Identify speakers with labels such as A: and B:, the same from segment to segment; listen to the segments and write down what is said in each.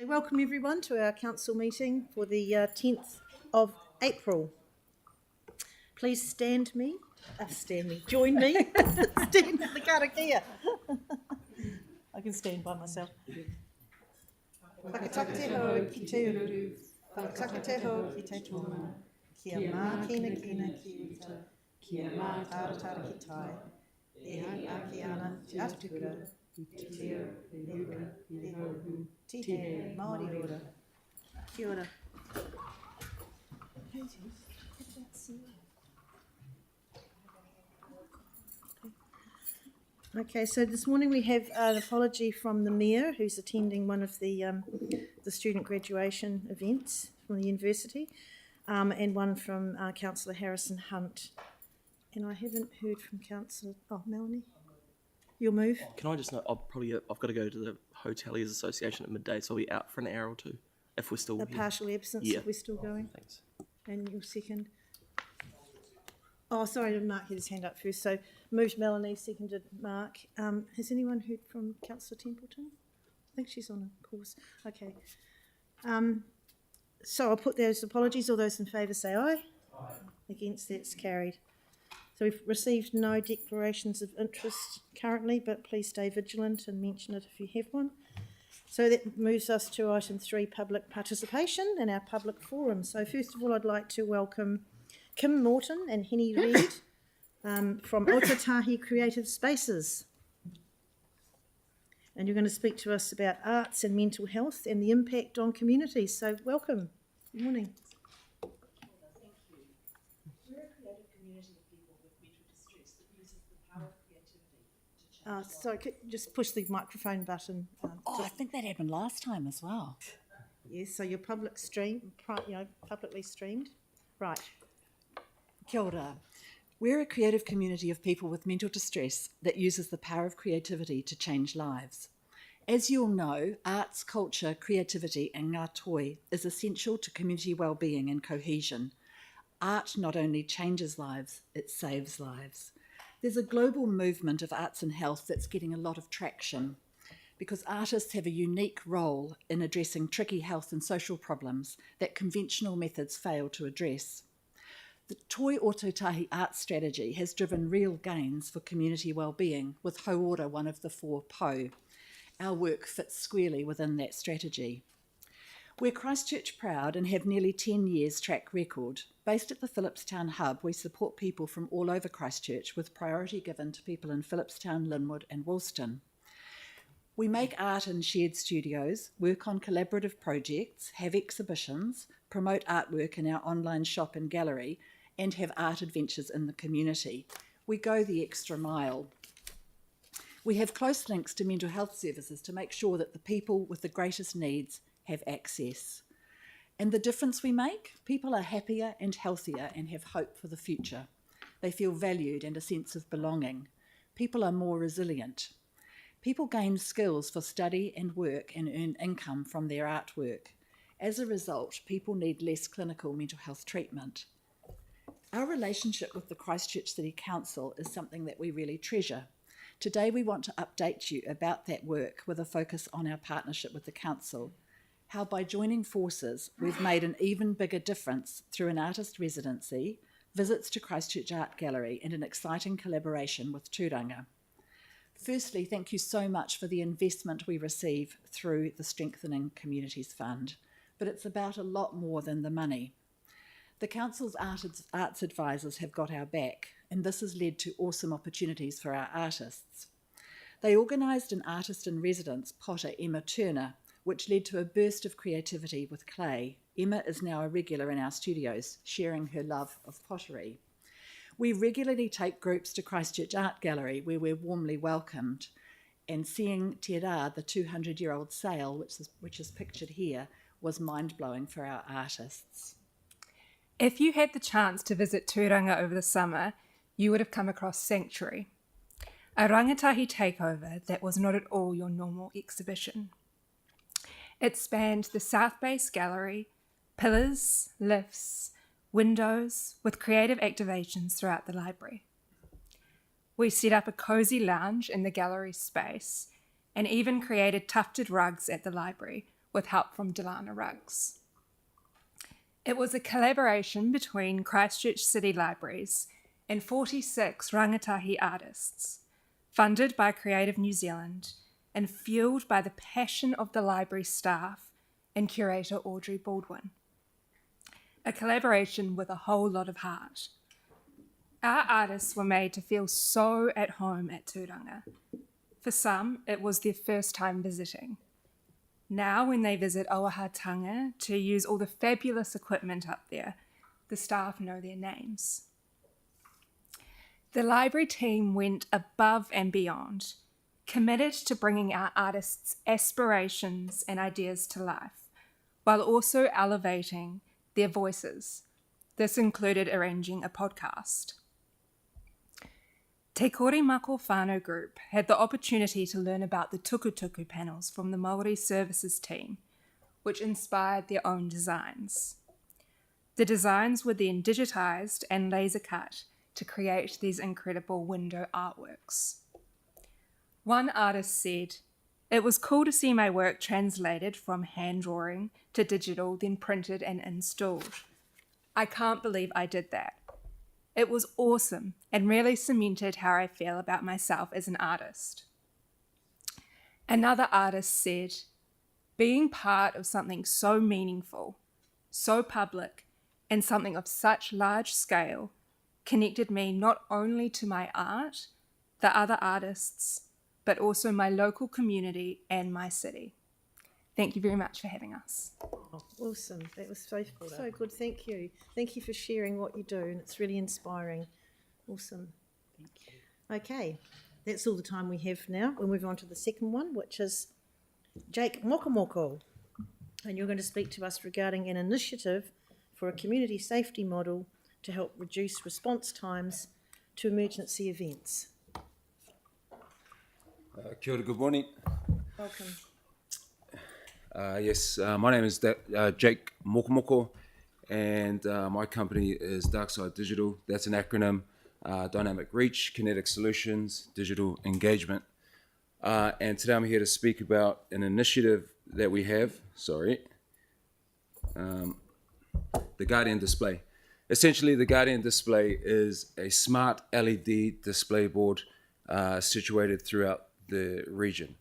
A: Welcome everyone to our council meeting for the 10th of April. Please join me, stand the karakia. I can stand by myself. Whakatateho ki te uru, whakatateho ki te tōna, kia mā kina ki uta, kia mā taratara ki tai, e ake ana te atukura, i te teo, e ura, e hohu, tihe, Māori rora. Kia ora. Okay, so this morning we have an apology from the Mayor, who's attending one of the student graduation events from the university, and one from Councillor Harrison Hunt. And I haven't heard from Councillor... Oh, Melanie, you'll move?
B: Can I just know, I've got to go to the Hoteliers Association at midday, so I'll be out for an hour or two, if we're still
A: A
B: here.
A: partial absence,
B: Yeah.
A: if we're still going.
B: Thanks.
A: And you'll second. Oh, sorry, Mark had his hand up first. So moved Melanie, seconded Mark. Has anyone heard from Councillor Templeton? I think she's on a course. Okay. So I'll put those apologies. All those in favour say aye. Aye. Against, that's carried. So we've received no declarations of interest currently, but please stay vigilant and mention it if you have one. So that moves us to item 3, public participation in our public forum. So first of all, I'd like to welcome Kim Morton and Henny Reid from Otatahi Creative Spaces. And you're going to speak to us about arts and mental health and the impact on communities. So welcome. Good morning.
C: Thank you. We're a creative community of people with mental distress that uses the power of creativity to change lives.
A: So could you just push the microphone button.
D: I think that happened last time as well.
A: Yes, so you're publicly streamed. Right.
D: Kia ora. We're a creative community of people with mental distress that uses the power of creativity to change lives. As you all know, arts, culture, creativity and ngā toi is essential to community well-being and cohesion. Art not only changes lives, it saves lives. There's a global movement of arts and health that's getting a lot of traction because artists have a unique role in addressing tricky health and social problems that conventional methods fail to address. The Toi Ototahi art strategy has driven real gains for community well-being, with Hauora one of the 4 pou. Our work fits squarely within that strategy. We're Christchurch proud and have nearly 10 years track record. Based at the Phillipstown Hub, we support people from all over Christchurch with priority given to people in Phillipstown, Linwood and Woolston. We make art in shared studios, work on collaborative projects, have exhibitions, promote artwork in our online shop and gallery, and have art adventures in the community. We go the extra mile. We have close links to mental health services to make sure that the people with the greatest needs have access. And the difference we make? People are happier and healthier and have hope for the future. They feel valued and a sense of belonging. People are more resilient. People gain skills for study and work and earn income from their artwork. As a result, people need less clinical mental health treatment. Our relationship with the Christchurch City Council is something that we really treasure. Today we want to update you about that work with a focus on our partnership with the Council. How by joining forces we've made an even bigger difference through an artist residency, visits to Christchurch Art Gallery and an exciting collaboration with Tūranga. Firstly, thank you so much for the investment we receive through the Strengthening Communities Fund, but it's about a lot more than the money. The Council's arts advisors have got our back, and this has led to awesome opportunities for our artists. They organised an artist in residence, potter Emma Turner, which led to a burst of creativity with clay. Emma is now a regular in our studios, sharing her love of pottery. We regularly take groups to Christchurch Art Gallery, where we're warmly welcomed, and seeing Te Rā, the 200-year-old sail, which is pictured here, was mind-blowing for our artists.
E: If you had the chance to visit Tūranga over the summer, you would have come across Sanctuary, a rangatahi takeover that was not at all your normal exhibition. It spanned the South Base Gallery, pillars, lifts, windows, with creative activations throughout the library. We set up a cosy lounge in the gallery space and even created tufted rugs at the library, with help from Delana Ruggs. It was a collaboration between Christchurch City Libraries and 46 rangatahi artists, funded by Creative New Zealand and fueled by the passion of the library staff and curator Audrey Baldwin. A collaboration with a whole lot of heart. Our artists were made to feel so at home at Tūranga. For some, it was their first time visiting. Now, when they visit Oahatanga to use all the fabulous equipment up there, the staff know their names. The library team went above and beyond, committed to bringing our artists' aspirations and ideas to life, while also elevating their voices. This included arranging a podcast. Te Kore Mako Whānau Group had the opportunity to learn about the tukutuku panels from the Māori Services team, which inspired their own designs. The designs were then digitised and laser cut to create these incredible window artworks. One artist said, "It was cool to see my work translated from hand drawing to digital, then printed and installed. I can't believe I did that. It was awesome and really cemented how I feel about myself as an artist." Another artist said, "Being part of something so meaningful, so public, and something of such large scale connected me not only to my art, the other artists, but also my local community and my city." Thank you very much for having us.
A: Oh, awesome. That was so good. Thank you. Thank you for sharing what you do, and it's really inspiring. Awesome. Thank you. Okay, that's all the time we have now. We'll move on to the second one, which is Jake Mokomoko. And you're going to speak to us regarding an initiative for a community safety model to help reduce response times to emergency events.
F: Kia ora, good morning.
A: Welcome.
F: My name is Jake Mokomoko, and my company is Darkside Digital. That's an acronym, Dynamic Reach, Kinetic Solutions, Digital Engagement. And today I'm here to speak about an initiative that we have, the Guardian Display. Essentially, the Guardian Display is a smart LED display board situated throughout the region.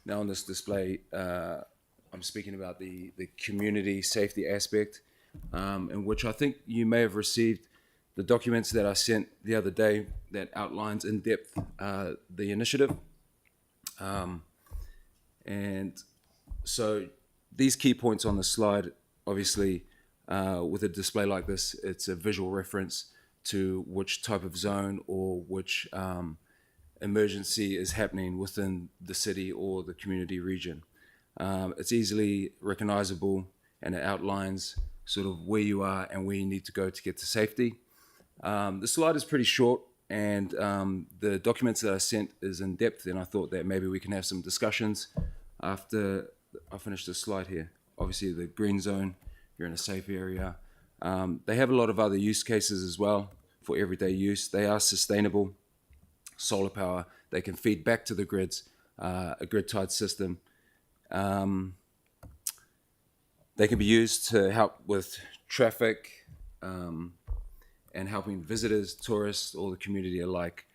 F: Now on this display, I'm speaking about the community safety aspect, in which I think you may have received the documents that I sent the other day that outlines in depth the initiative. And so these key points on the slide, obviously, with a display like this, it's a visual reference to which type of zone or which emergency is happening within the city or the community region. It's easily recognizable, and it outlines sort of where you are and where you need to go to get to safety. The slide is pretty short, and the documents that I sent is in depth, and I thought that maybe we can have some discussions after I finish this slide here. Obviously the green zone, you're in a safe area. They have a lot of other use cases as well for everyday use. They are sustainable. Solar power, they can feed back to the grids, a grid-tied system. They can be used to help with traffic and helping visitors, tourists, or the community alike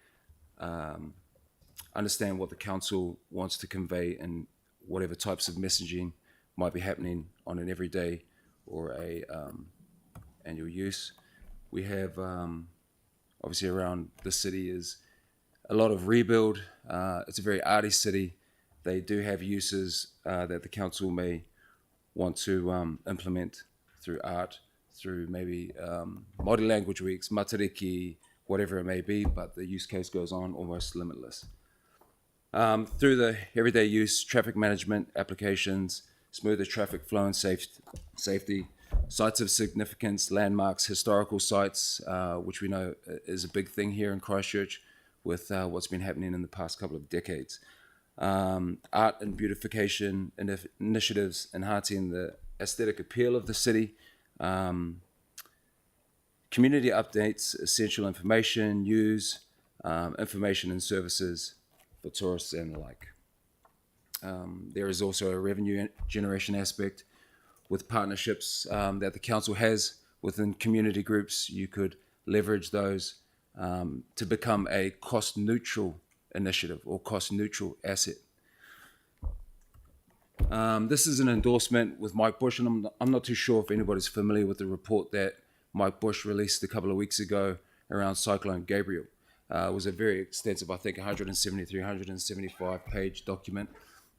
F: understand what the council wants to convey and whatever types of messaging might be happening on an everyday or a annual use. We have obviously around the city is a lot of rebuild. It's a very arty city. They do have uses that the council may want to implement through art, through maybe Māori language weeks, matariki, whatever it may be, but the use case goes on almost limitless. Through the everyday use, traffic management applications, smoother traffic flow and safety, sites of significance, landmarks, historical sites, which we know is a big thing here in Christchurch with what's been happening in the past couple of decades. Art and beautification initiatives enhancing the aesthetic appeal of the city. Community updates, essential information, news, information and services for tourists and the like. There is also a revenue generation aspect with partnerships that the council has within community groups. You could leverage those to become a cost neutral initiative or cost neutral asset. This is an endorsement with Mike Bush, and I'm not too sure if anybody's familiar with the report that Mike Bush released a couple of weeks ago around Cyclone Gabriel. It was a very extensive, I think 173, 175 page document.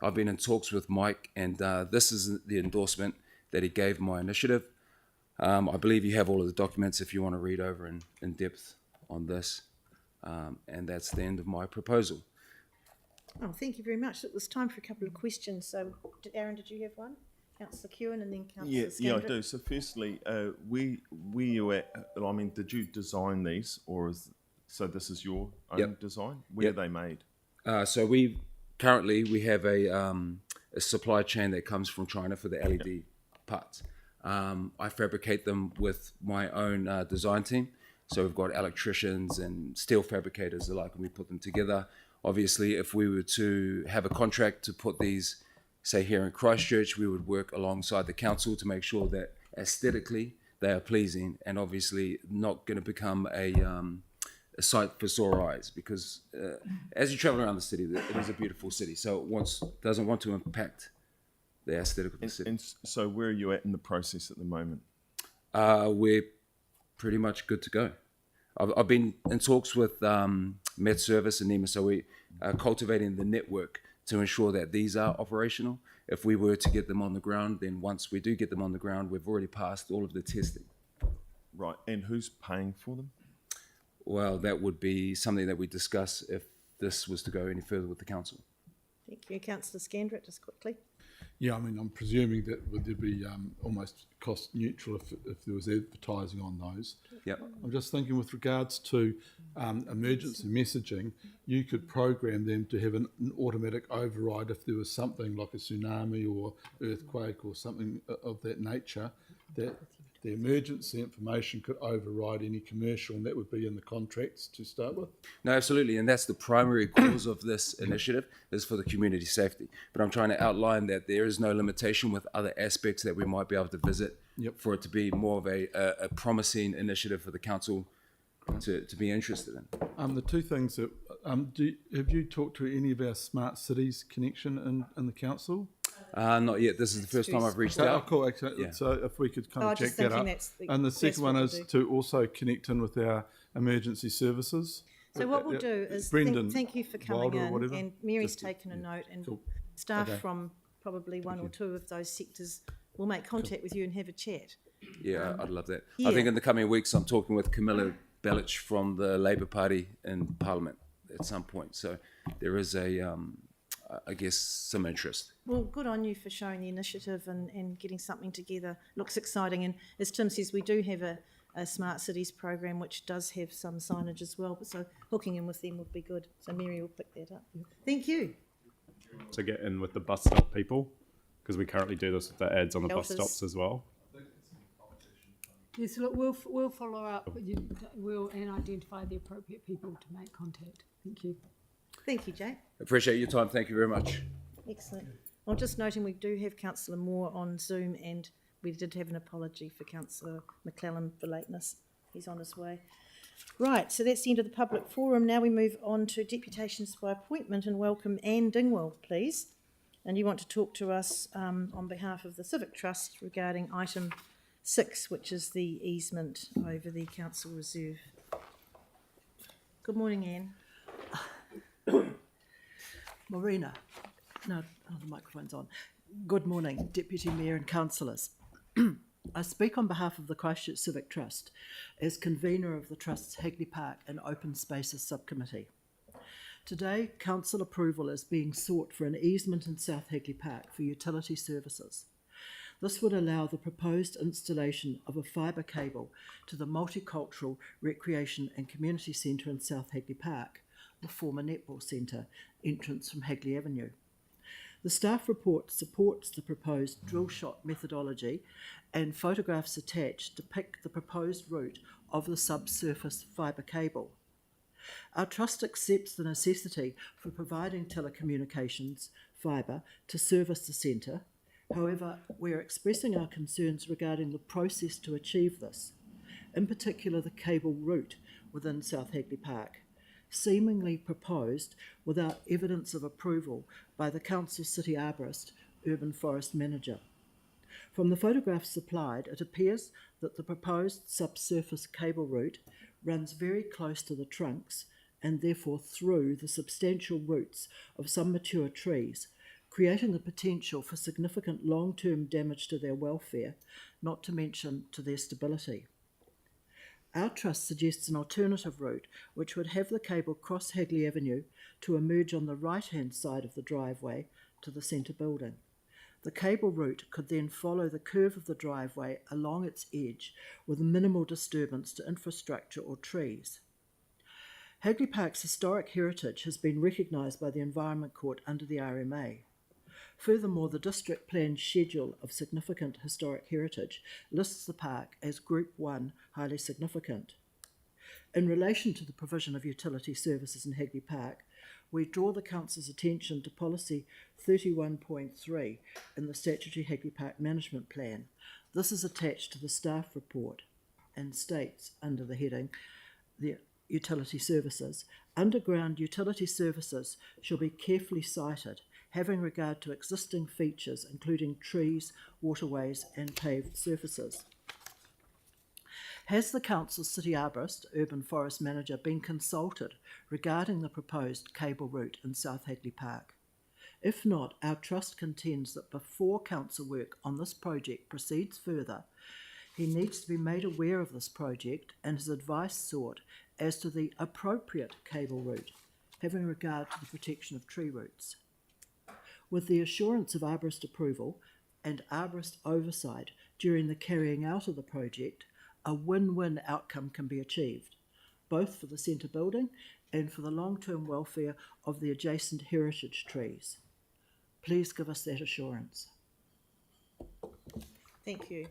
F: I've been in talks with Mike, and this is the endorsement that he gave my initiative. I believe you have all of the documents if you want to read over in depth on this. And that's the end of my proposal.
A: Oh, thank you very much. It was time for a couple of questions. So, Aaron, did you have one? Councillor Kewen and then Councillor
G: Yeah, I
A: Scandrett.
G: do. So firstly, were you at, I mean, did you design these, or so this is your own
F: Yep.
G: design? Where
F: Yep.
G: are they made?
F: So we have a supply chain that comes from China for the LED parts. I fabricate them with my own design team. So we've got electricians and steel fabricators alike, and we put them together. Obviously, if we were to have a contract to put these, say here in Christchurch, we would work alongside the council to make sure that aesthetically they are pleasing, and obviously not going to become a sight for sore eyes, because as you travel around the city, it is a beautiful city, so it doesn't want to impact the aesthetic of the city.
G: And so where are you at in the process at the moment?
F: We're pretty much good to go. I've been in talks with Met Service and NEMA, so we are cultivating the network to ensure that these are operational. If we were to get them on the ground, then once we do get them on the ground, we've already passed all of the testing.
G: Right, and who's paying for them?
F: Well, that would be something that we discuss if this was to go any further with the council.
A: Thank you. Councillor Scandrett, just quickly.
H: Yeah, I mean, I'm presuming that would there be almost cost neutral if there was advertising on those.
F: Yep.
H: I'm just thinking with regards to emergency messaging, you could program them to have an automatic override if there was something like a tsunami or earthquake or something of that nature, that the emergency information could override any commercial, and that would be in the contracts to start with.
F: No, absolutely, and that's the primary cause of this initiative, is for the community safety. But I'm trying to outline that there is no limitation with other aspects that we might be able to visit.
H: Yep.
F: For it to be more of a promising initiative for the council to be interested in.
H: The two things that have you talked to any of our smart cities connection in the council?
F: Not yet. This is the first time I've reached
H: Oh,
F: out.
H: cool. Okay.
F: Yeah.
H: So if we could kind
A: Oh,
H: of check
A: just
H: that
A: thinking
H: up.
A: that's the-
H: And the
A: that's
H: second
A: what
H: one
A: we'll
H: is
A: do.
H: to also connect in with our emergency services.
A: So what we'll do is
H: Brendan
A: thank you for coming
H: Wilder or
A: in,
H: whatever.
A: and Mary's
H: Just-
A: taken a note, and
H: Cool.
A: staff
H: Okay.
A: from probably one or two of those sectors will make contact with you and have a chat.
F: Yeah, I'd love that.
A: yeah.
F: I think in the coming weeks I'm talking with Camilla Bellich from the Labour Party in Parliament at some point. So there is I guess, some interest.
A: Well, good on you for showing the initiative and getting something together. Looks exciting, and as Tim says, we do have a Smart Cities program which does have some signage as well, so hooking in with them would be good. So Mary will pick that up. Thank you.
I: To get in with the bus stop people, because we currently do this with the ads on the bus
A: Shelters.
I: stops as well.
J: Yes, look, we'll follow up. We'll identify the appropriate people to make contact. Thank you.
A: Thank you, Jay.
F: Appreciate your time. Thank you very much.
A: Excellent. Well, just noting we do have Councillor Moore on Zoom, and we did have an apology for Councillor McClellan for lateness. He's on his way. Right, so that's the end of the public forum. Now we move on to deputations by appointment, and welcome Anne Dingwell, please. And you want to talk to us on behalf of the Civic Trust regarding item 6, which is the easement over the council reserve. Good morning, Anne.
K: Marina. No, the microphone's on. Good morning, Deputy Mayor and councillors. I speak on behalf of the Christchurch Civic Trust as convener of the Trust's Hagley Park and Open Spaces Subcommittee. Today, council approval is being sought for an easement in South Hagley Park for utility services. This would allow the proposed installation of a fibre cable to the Multicultural Recreation and Community Centre in South Hagley Park, the former netball centre, entrance from Hagley Avenue. The staff report supports the proposed drill shot methodology, and photographs attached depict the proposed route of the subsurface fibre cable. Our trust accepts the necessity for providing telecommunications fibre to service the centre. However, we are expressing our concerns regarding the process to achieve this, in particular the cable route within South Hagley Park, seemingly proposed without evidence of approval by the Council City Arborist Urban Forest Manager. From the photographs supplied, it appears that the proposed subsurface cable route runs very close to the trunks and therefore through the substantial roots of some mature trees, creating the potential for significant long-term damage to their welfare, not to mention to their stability. Our trust suggests an alternative route which would have the cable cross Hagley Avenue to emerge on the right-hand side of the driveway to the centre building. The cable route could then follow the curve of the driveway along its edge with minimal disturbance to infrastructure or trees. Hagley Park's historic heritage has been recognised by the Environment Court under the RMA. Furthermore, the District Plan Schedule of Significant Historic Heritage lists the park as Group 1 highly significant. In relation to the provision of utility services in Hagley Park, we draw the Council's attention to Policy 31.3 in the Statutory Hagley Park Management Plan. This is attached to the staff report and states under the heading, the utility services, underground utility services shall be carefully cited, having regard to existing features including trees, waterways and paved surfaces. Has the Council City Arborist Urban Forest Manager been consulted regarding the proposed cable route in South Hagley Park? If not, our Trust contends that before Council work on this project proceeds further, he needs to be made aware of this project and his advice sought as to the appropriate cable route, having regard to the protection of tree roots. With the assurance of arborist approval and arborist oversight during the carrying out of the project, a win-win outcome can be achieved, both for the centre building and for the long-term welfare of the adjacent heritage trees. Please give us that assurance.
A: Thank you.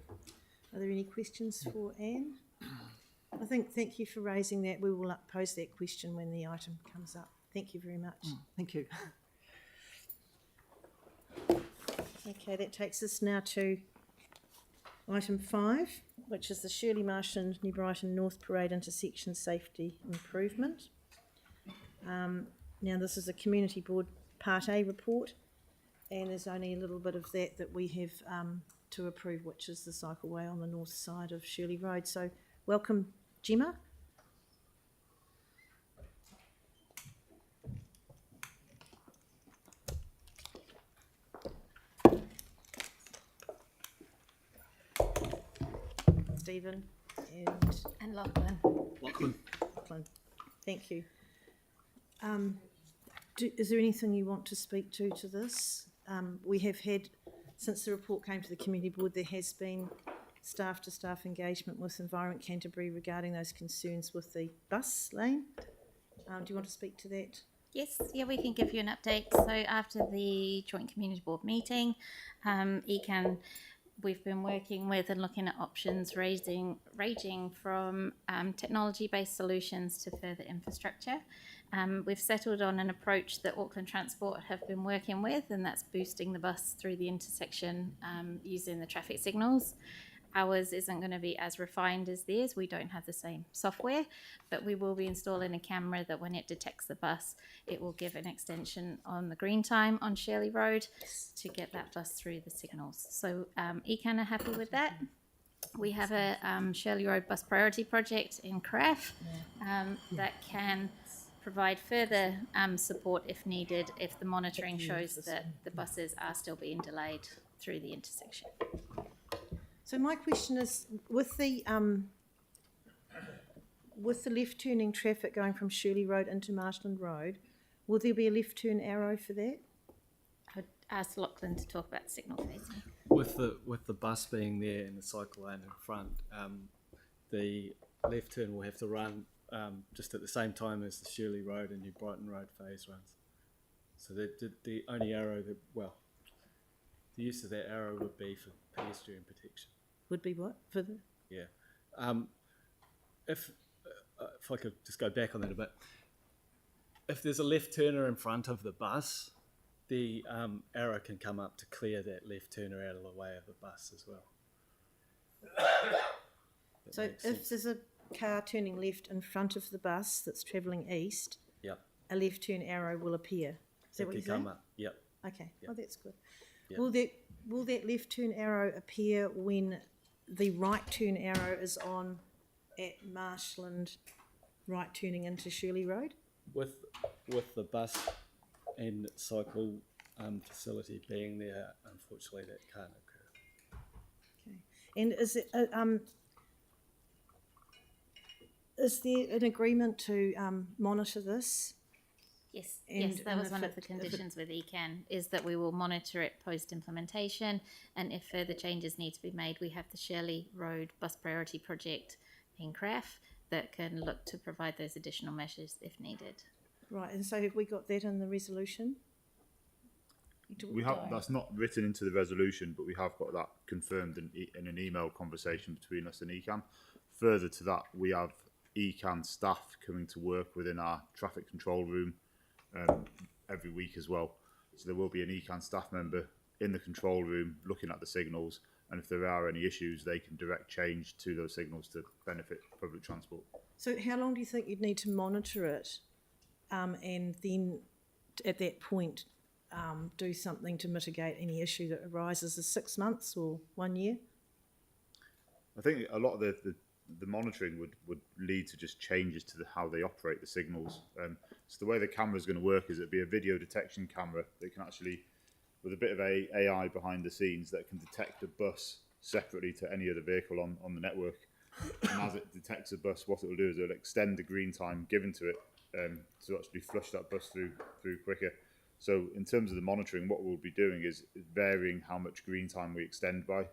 A: Are there any questions for Anne? I think thank you for raising that. We will pose that question when the item comes up. Thank you very much.
K: Thank you.
A: Okay, that takes us now to item 5, which is the Shirley Marsh and New Brighton North Parade intersection safety improvement. Now this is a Community Board Part A report, and there's only a little bit of that we have to approve, which is the cycleway on the north side of Shirley Road. So welcome, Gemma. Stephen and Lachlan. Lachlan. Thank you. Is there anything you want to speak to this? We have had, since the report came to the community board, there has been staff-to-staff engagement with Environment Canterbury regarding those concerns with the bus lane. Do you want to speak to that?
L: Yes, yeah, we can give you an update. So after the joint community board meeting, ECAN, we've been working with and looking at options ranging from technology-based solutions to further infrastructure. We've settled on an approach that Auckland Transport have been working with, and that's boosting the bus through the intersection using the traffic signals. Ours isn't going to be as refined as theirs. We don't have the same software, but we will be installing a camera that when it detects the bus, it will give an extension on the green time on Shirley Road to get that bus through the signals. So ECAN are happy with that. We have a Shirley Road bus priority project in Craft that can provide further support if needed, if the monitoring shows that the buses are still being delayed through the intersection.
A: So my question is, with the left-turning traffic going from Shirley Road into Marshland Road, will there be a left-turn arrow for that?
L: I'd ask Lachlan to talk about the signal phasing.
M: With the bus being there and the cycle lane in front, the left turn will have to run just at the same time as the Shirley Road and New Brighton Road phase runs. So the only arrow that, well, the use of that arrow would be for pedestrian protection.
A: Would be what? For the...
M: Yeah. If I could just go back on that a bit. If there's a left turner in front of the bus, The arrow can come up to clear that left turner out of the way of the bus as well. That
A: So
M: makes
A: if
M: sense.
A: there's a car turning left in front of the bus that's travelling east,
M: Yep.
A: a left turn arrow will appear. Is that
M: It
A: what
M: can
A: you're saying?
M: come up. Yep.
A: Okay,
M: Yep.
A: oh, that's good.
M: Yep.
A: Will that left turn arrow appear when the right turn arrow is on at Marshland, right turning into Shirley Road?
M: With the bus and cycle facility being there, unfortunately that can't occur.
A: Okay. And is there an agreement to monitor this?
L: Yes,
A: And-
L: yes, that
A: and
L: was
A: if
L: one
A: it-
L: of the
A: if it-
L: conditions with ECAN, is that we will monitor it post-implementation, and if further changes need to be made, we have the Shirley Road Bus Priority Project in CRAF that can look to provide those additional measures if needed.
A: Right, and so have we got that in the resolution?
N: We have, that's not written into the resolution, but we have got that confirmed in an email conversation between us and ECAN. Further to that, we have ECAN staff coming to work within our traffic control room every week as well. So there will be an ECAN staff member in the control room looking at the signals, and if there are any issues, they can direct change to those signals to benefit public transport.
A: So how long do you think you'd need to monitor it, and then at that point do something to mitigate any issue that arises? Is 6 months or 1 year?
N: I think a lot of the monitoring would lead to just changes to how they operate the signals. So the way the camera is going to work is it'd be a video detection camera that can actually, with a bit of AI behind the scenes, that can detect a bus separately to any other vehicle on the network. And as it detects a bus, what it will do is it'll extend the green time given to it to actually flush that bus through quicker. So in terms of the monitoring, what we'll be doing is varying how much green time we extend by.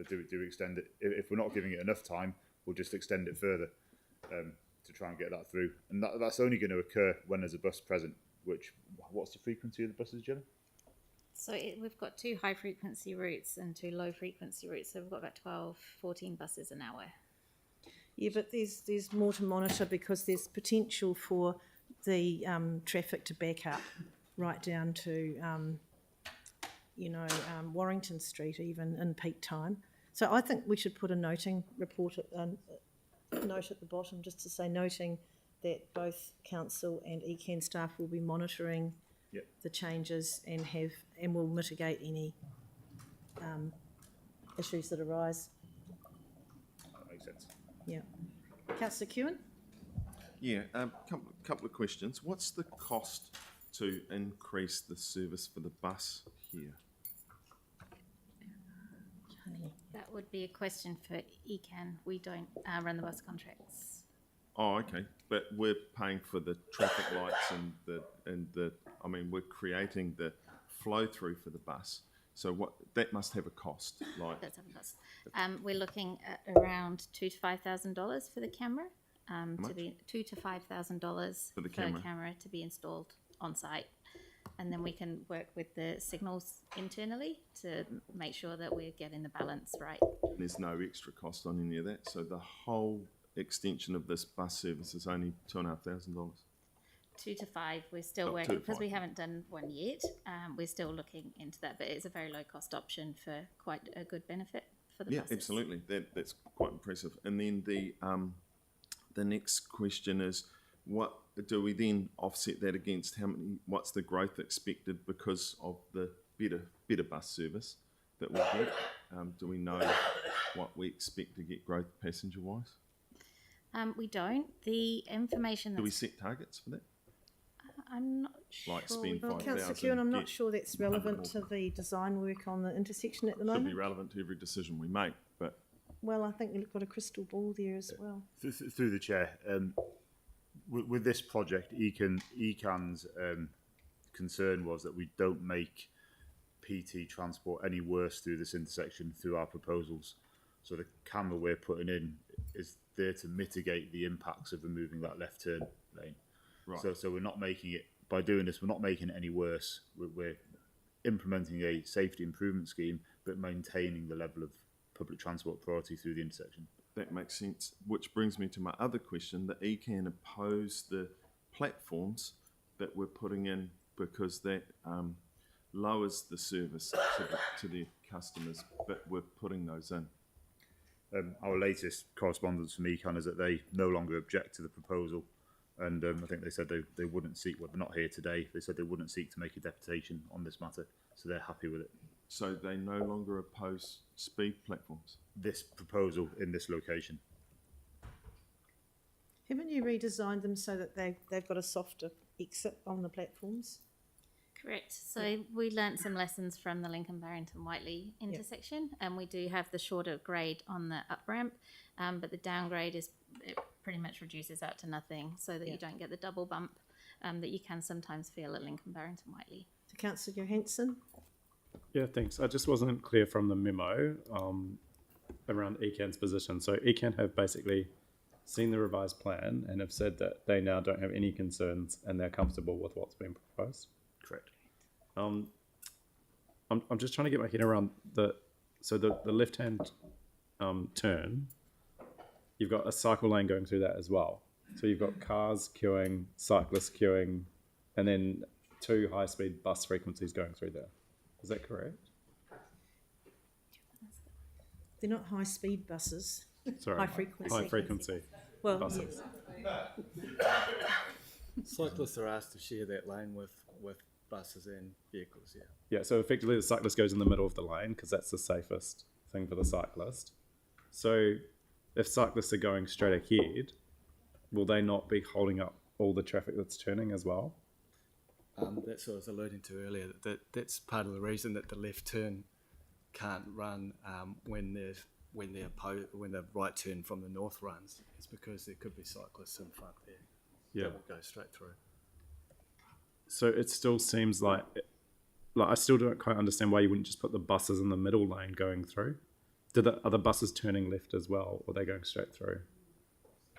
N: Do we extend it? If we're not giving it enough time, we'll just extend it further to try and get that through. And that's only going to occur when there's a bus present. What's the frequency of the buses, Jenna?
L: So we've got 2 high frequency routes and 2 low frequency routes, so we've got about 12, 14 buses an hour.
A: Yeah, but there's more to monitor because there's potential for the traffic to back up right down to, Warrington Street even in peak time. So I think we should put a noting report, note at the bottom just to say noting that both council and ECAN staff will be monitoring the changes and will mitigate any issues that arise.
N: That makes sense.
A: Yeah. Councillor Kewen?
G: Yeah, couple of questions. What's the cost to increase the service for the bus here?
L: That would be a question for ECAN. We don't run the bus contracts.
G: Oh, okay. But we're paying for the traffic lights and the. I mean, we're creating the flow through for the bus. So that must have a cost. Like
L: That's a cost. We're looking at around $2,000 to $5,000 for the camera. To be $2,000 to $5,000
G: For the
L: per
G: camera.
L: camera to be installed on site, and then we can work with the signals internally to make sure that we're getting the balance right.
G: there's no extra cost on any of that. So the whole extension of this bus service is only $2,500.
L: 2 to 5, we're still
G: 2
L: working
G: to
L: because
G: 5.
L: we haven't done one yet. We're still looking into that, but it's a very low cost option for quite a good benefit for the
G: Yeah,
L: buses.
G: absolutely. That's quite impressive. And then the next question is, what do we then offset that against? What's the growth expected because of the better bus service that we get? Do we know what we expect to get growth passenger wise?
L: We don't. The information
G: Do we
L: that's
G: set targets for that?
L: I'm not sure.
G: Like spend
A: Well,
G: 5,000.
A: Councillor Kewen, I'm not
G: get
A: sure that's
G: 100
A: relevant
G: more.
A: to the design work on the intersection at the
G: Should
A: moment.
G: be relevant to every decision we make, but
A: Well, I think we've got a crystal ball there as well.
N: Through the chair, with this project, ECAN's concern was that we don't make PT transport any worse through this intersection through our proposals. So the camera we're putting in is there to mitigate the impacts of removing that left turn lane.
G: Right.
N: So we're not making it, by doing this, we're not making it any worse. We're implementing a safety improvement scheme, but maintaining the level of public transport priority through the intersection.
G: that makes sense. Which brings me to my other question: that ECAN oppose the platforms that we're putting in because that lowers the service to their customers, but we're putting those in.
N: Our latest correspondence from Econ is that they no longer object to the proposal, and I think they said they wouldn't seek, well, they're not here today, they said they wouldn't seek to make a deputation on this matter, so they're happy with it.
G: So they no longer oppose speed platforms?
N: This proposal in this location.
A: Haven't you redesigned them so that they've got a softer exit on the platforms?
L: Correct. So we learnt some lessons from the Lincoln Barrington Whiteley intersection, and we do have the shorter grade on the up ramp, but the downgrade it pretty much reduces out to nothing, so that you don't get the double bump that you can sometimes feel at Lincoln Barrington Whiteley.
A: So Councillor Johansson?
I: Yeah, thanks. I just wasn't clear from the memo around ECAN's position. So ECAN have basically seen the revised plan and have said that they now don't have any concerns and they're comfortable with what's been proposed.
N: Correct.
I: I'm just trying to get my head around the left-hand turn. You've got a cycle lane going through that as well. So you've got cars queuing, cyclists queuing, and then 2 high-speed bus frequencies going through there. Is that correct?
A: They're not high-speed buses.
I: Sorry,
A: high frequency.
I: High frequency buses.
M: Cyclists are asked to share that lane with buses and vehicles, yeah.
I: Yeah, so effectively the cyclist goes in the middle of the lane because that's the safest thing for the cyclist. So if cyclists are going straight ahead, will they not be holding up all the traffic that's turning as well?
M: That's what I was alluding to earlier. That's part of the reason that the left turn can't run when the right turn from the north runs. It's because there could be cyclists in front there that will go straight through.
I: So it still seems like I still don't quite understand why you wouldn't just put the buses in the middle lane going through. Are the buses turning left as well, or are they going straight through?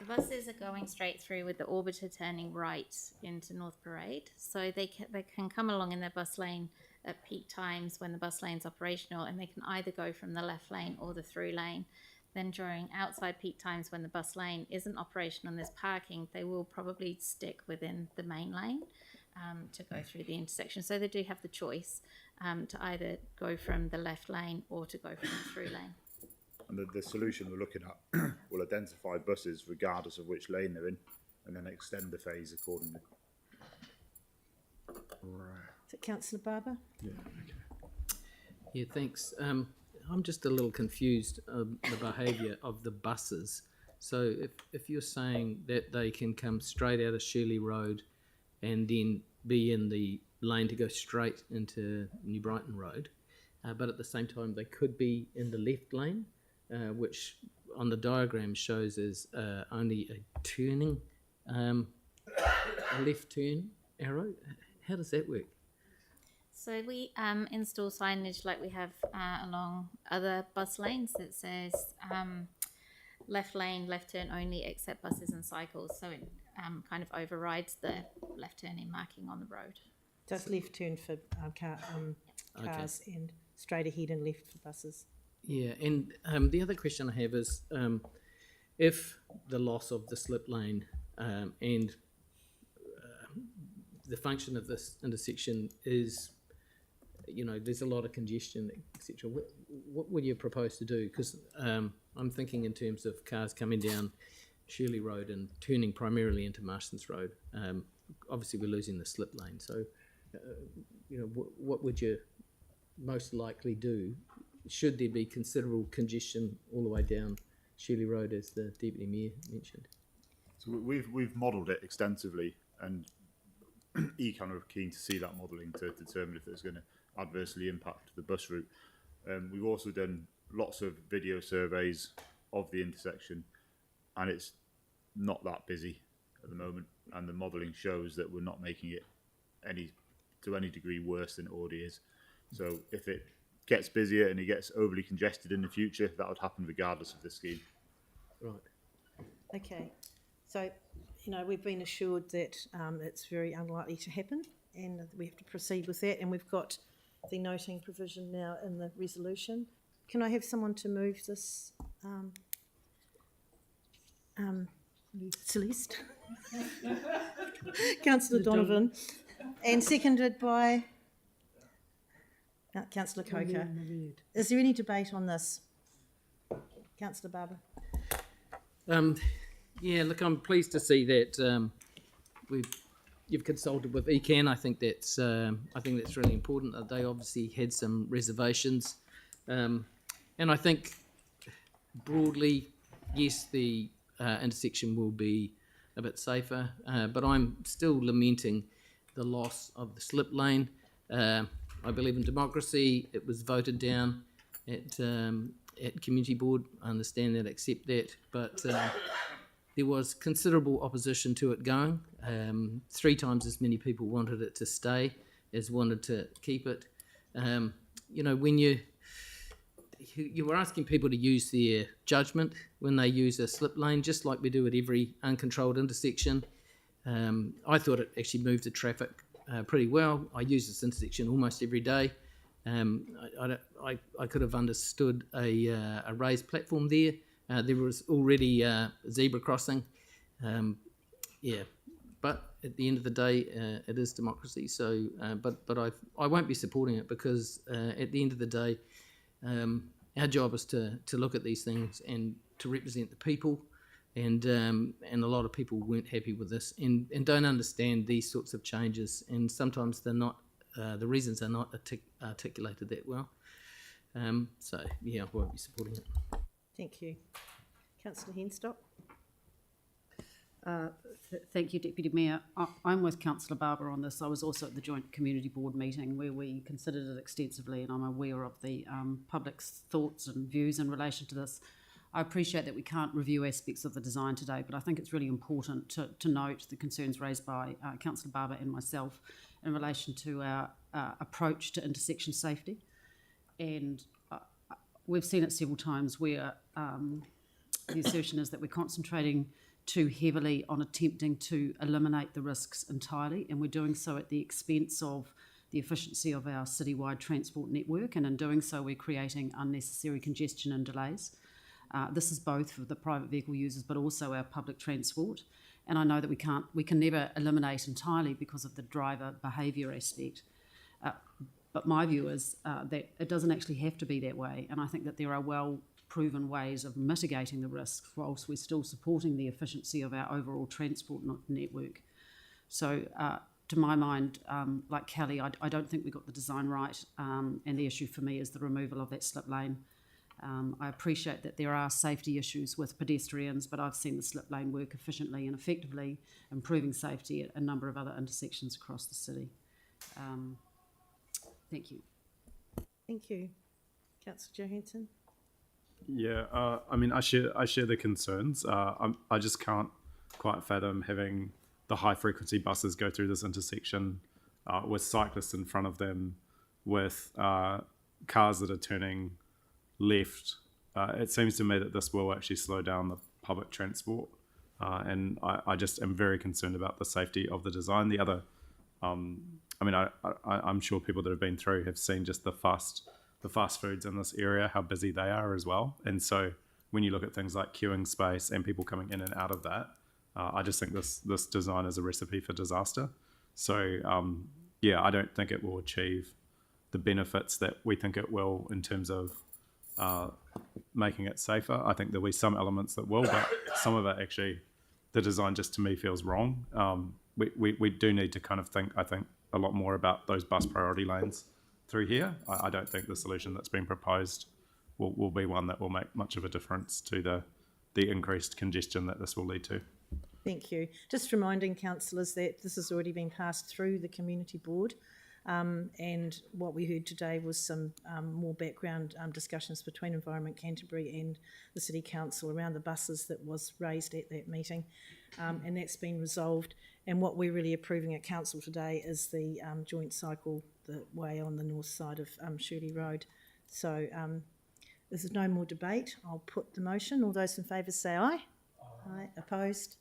L: The buses are going straight through with the orbiter turning right into North Parade, so they can come along in their bus lane at peak times when the bus lane's operational, and they can either go from the left lane or the through lane. Then during outside peak times when the bus lane isn't operational and there's parking, they will probably stick within the main lane to go through the intersection. So they do have the choice to either go from the left lane or to go from the through lane.
N: And the solution we're looking at will identify buses regardless of which lane they're in, and then extend the phase accordingly.
A: Right. Is it Councillor Barber?
I: Yeah, okay.
O: Yeah, thanks. I'm just a little confused the behaviour of the buses. So if you're saying that they can come straight out of Shirley Road and then be in the lane to go straight into New Brighton Road, but at the same time they could be in the left lane, which on the diagram shows as only a turning, a left turn arrow. How does that work?
L: So we install signage like we have along other bus lanes that says left lane, left turn only, except buses and cycles. So it kind of overrides the left turning marking on the road.
A: Just left turn for cars and straight ahead and left for buses.
O: Yeah, and the other question I have is if the loss of the slip lane and the function of this intersection is, there's a lot of congestion, etc. What would you propose to do? Because I'm thinking in terms of cars coming down Shirley Road and turning primarily into Marston's Road. Obviously, we're losing the slip lane. So, what would you most likely do? Should there be considerable congestion all the way down Shirley Road, as the Deputy Mayor mentioned?
N: So we've modelled it extensively, and Econ are keen to see that modelling to determine if it's going to adversely impact the bus route. We've also done lots of video surveys of the intersection, and it's not that busy at the moment, and the modelling shows that we're not making it to any degree worse than it already is. So if it gets busier and it gets overly congested in the future, that would happen regardless of the scheme.
O: Right.
A: Okay. So, we've been assured that it's very unlikely to happen, and we have to proceed with that, and we've got the noting provision now in the resolution. Can I have someone to move this, Celeste? Councillor Donovan, and seconded by Councillor
J: The blue
A: Coker.
J: and the red.
A: Is there any debate on this? Councillor Barber.
O: Yeah, look, I'm pleased to see that you've consulted with ECAN. I think that's really important. They obviously had some reservations, and I think broadly, yes, the intersection will be a bit safer, but I'm still lamenting the loss of the slip lane. I believe in democracy. It was voted down at community board. I understand that, accept that, but there was considerable opposition to it going. 3 times as many people wanted it to stay as wanted to keep it. You know, when you were asking people to use their judgment when they use a slip lane, just like we do at every uncontrolled intersection. I thought it actually moved the traffic pretty well. I use this intersection almost every day. I could have understood a raised platform there. There was already a zebra crossing. Yeah, but at the end of the day, it is democracy. So, but I won't be supporting it because at the end of the day, our job is to look at these things and to represent the people. And a lot of people weren't happy with this and don't understand these sorts of changes. And sometimes they're not, the reasons are not articulated that well. So yeah, I won't be supporting it.
A: Thank you. Councillor Henstock.
P: Thank you, Deputy Mayor. I'm with Councillor Barber on this. I was also at the Joint Community Board meeting where we considered it extensively, and I'm aware of the public's thoughts and views in relation to this. I appreciate that we can't review aspects of the design today, but I think it's really important to note the concerns raised by Councillor Barber and myself in relation to our approach to intersection safety. And we've seen it several times where the assertion is that we're concentrating too heavily on attempting to eliminate the risks entirely, and we're doing so at the expense of the efficiency of our citywide transport network, and in doing so we're creating unnecessary congestion and delays. This is both for the private vehicle users but also our public transport, and I know that we can never eliminate entirely because of the driver behaviour aspect. But my view is that it doesn't actually have to be that way, and I think that there are well-proven ways of mitigating the risks whilst we're still supporting the efficiency of our overall transport network. So, to my mind, like Kelly, I don't think we got the design right, and the issue for me is the removal of that slip lane. I appreciate that there are safety issues with pedestrians, but I've seen the slip lane work efficiently and effectively, improving safety at a number of other intersections across the city. Thank you.
A: Thank you. Councillor Johansson.
I: Yeah, I mean, I share the concerns. I just can't quite fathom having the high frequency buses go through this intersection with cyclists in front of them, with cars that are turning left. It seems to me that this will actually slow down the public transport, and I just am very concerned about the safety of the design. The other, I mean, I'm sure people that have been through have seen just the fast foods in this area, how busy they are as well. And so when you look at things like queuing space and people coming in and out of that, I just think this design is a recipe for disaster. So yeah, I don't think it will achieve the benefits that we think it will in terms of making it safer. I think there'll be some elements that will, but some of it actually, the design just to me feels wrong. We do need to kind of think, I think, a lot more about those bus priority lanes through here. I don't think the solution that's been proposed will be one that will make much of a difference to the increased congestion that this will lead to.
A: Thank you. Just reminding councillors that this has already been passed through the community board, and what we heard today was some more background discussions between Environment Canterbury and the City Council around the buses that was raised at that meeting, and that's been resolved. And what we're really approving at council today is the joint cycle the way on the north side of Shirley Road. So if there's no more debate, I'll put the motion. All those in favour say aye. Aye. Opposed?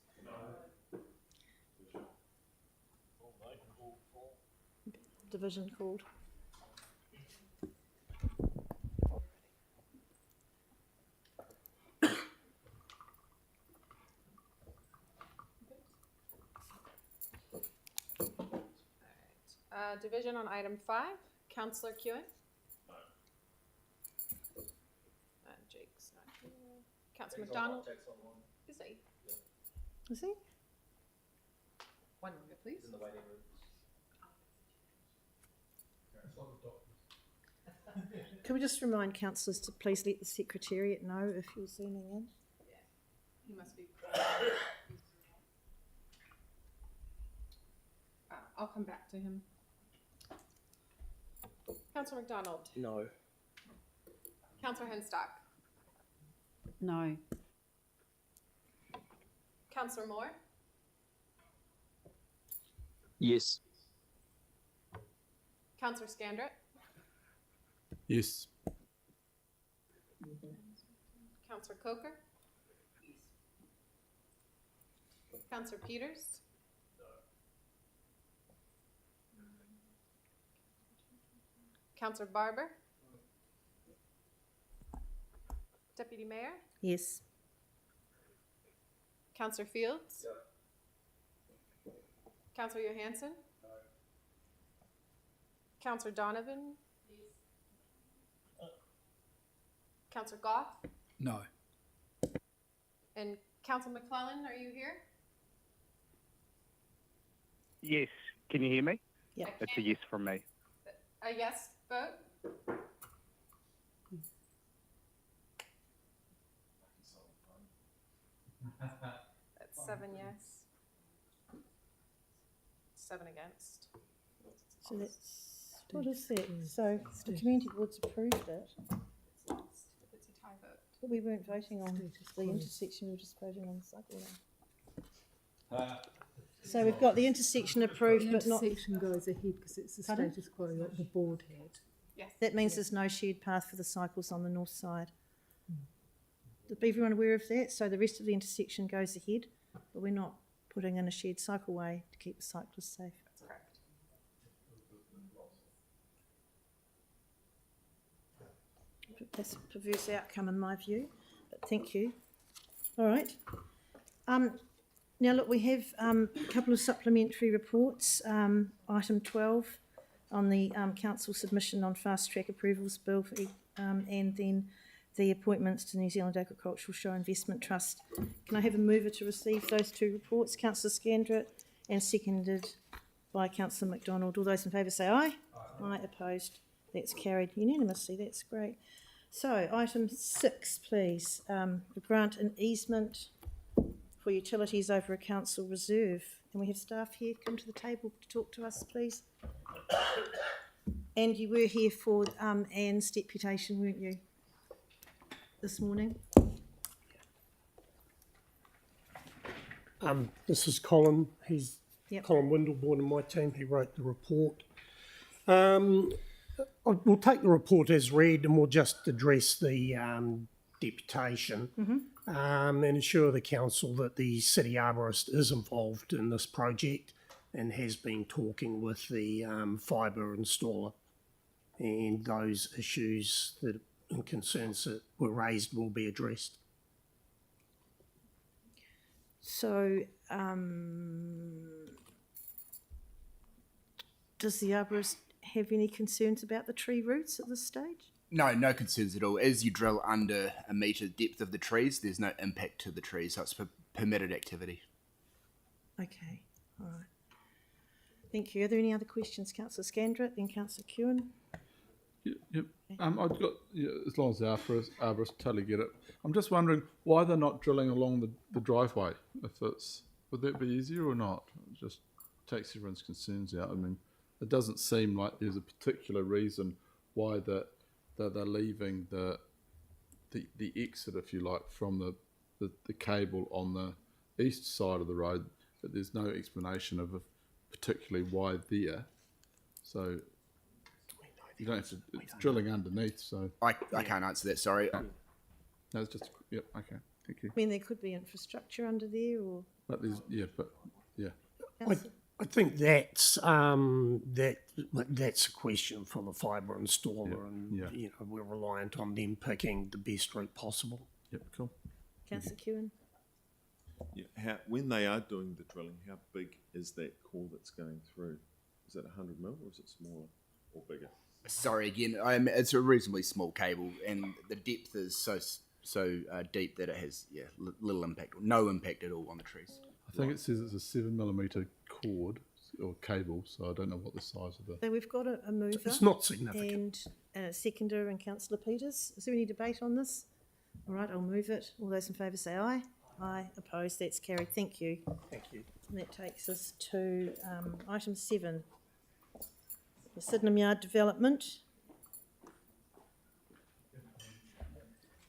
A: Division called.
Q: Division on item 5, Councillor Kewen. Councillor McDonald. Is he?
A: Is he?
Q: One moment, please.
B: In the waiting room.
A: Can we just remind councillors to please let the Secretariat know if you're zooming in?
Q: He must be. I'll come back to him. Councillor McDonald.
B: No.
Q: Councillor Henstock.
P: No.
Q: Councillor Moore.
R: Yes.
Q: Councillor Scandrett.
H: Yes.
Q: Councillor Coker. Councillor Peters. Councillor Barber. Deputy Mayor.
A: Yes.
Q: Councillor Fields. Councillor Johansson. Councillor Donovan. Councillor Goff.
R: No.
Q: And Councillor McClellan, are you here?
R: Yes. Can you hear me?
A: Yeah.
R: It's a yes from me.
Q: A yes vote? That's 7 yes. 7 against.
A: So that's, what is that? So the community board's approved it,
Q: It's lost. It's a tie vote.
A: but we weren't voting on the intersection, we were just voting on the cycle lane. So we've got the intersection approved, but not.
J: Intersection goes ahead because it's the
A: Pardon?
J: status quo that the board had.
Q: Yes.
A: That means there's no shared path for the cycles on the north side. Is everyone aware of that? So the rest of the intersection goes ahead, but we're not putting in a shared cycleway to keep the cyclists safe.
Q: That's correct.
A: That's a perverse outcome in my view, but thank you. All right. Now look, we have a couple of supplementary reports. Item 12 on the council submission on fast track approvals bill, and then the appointments to New Zealand Agricultural Show Investment Trust. Can I have a mover to receive those two reports? Councillor Scandrett, and seconded by Councillor McDonald. All those in favour say aye. Aye. Opposed? That's carried unanimously. That's great. So item 6, please. The grant an easement for utilities over a council reserve. Can we have staff here come to the table to talk to us, please? And you were here for Anne's deputation, weren't you, this morning?
S: This is Colin. He's
A: Yep.
S: Colin Windleborn in my team. He wrote the report. We'll take the report as read and we'll just address the deputation and ensure the council that the city arborist is involved in this project and has been talking with the fibre installer, and those issues that and concerns that were raised will be addressed.
A: So, does the arborist have any concerns about the tree roots at this stage?
T: No, no concerns at all. As you drill under a metre depth of the trees, there's no impact to the trees, so it's permitted activity.
A: Okay, all right. Thank you. Are there any other questions? Councillor Scandrett, then Councillor Kewen.
H: Yep. I've got, as long as the arborists totally get it. I'm just wondering why they're not drilling along the driveway. Would that be easier or not? It just takes everyone's concerns out. I mean, it doesn't seem like there's a particular reason why they're leaving the exit, if you like, from the cable on the east side of the road. But there's no explanation of particularly why there. So you don't have to. It's drilling underneath, so
T: I can't answer that. Sorry.
H: No, it's just okay. Thank you.
A: I mean, there could be infrastructure under there, or.
H: But there's
S: I think that's that's a question for the fibre installer, and we're reliant on them picking the best route possible.
H: Yep, cool.
A: Councillor Kewen.
G: Yeah, when they are doing the drilling, how big is that core that's going through? Is it 100 mil or is it smaller or bigger?
T: Sorry again. It's a reasonably small cable, and the depth is so deep that it has little impact or no impact at all on the trees.
H: I think it says it's a 7mm cord or cable, so I don't know what the size of the.
A: So we've got a mover.
S: It's not significant.
A: And a seconder and Councillor Peters. Is there any debate on this? All right, I'll move it. All those in favour say aye. Aye. Opposed? That's carried. Thank you.
S: Thank you.
A: And that takes us to item 7, the Sydenham Yard development.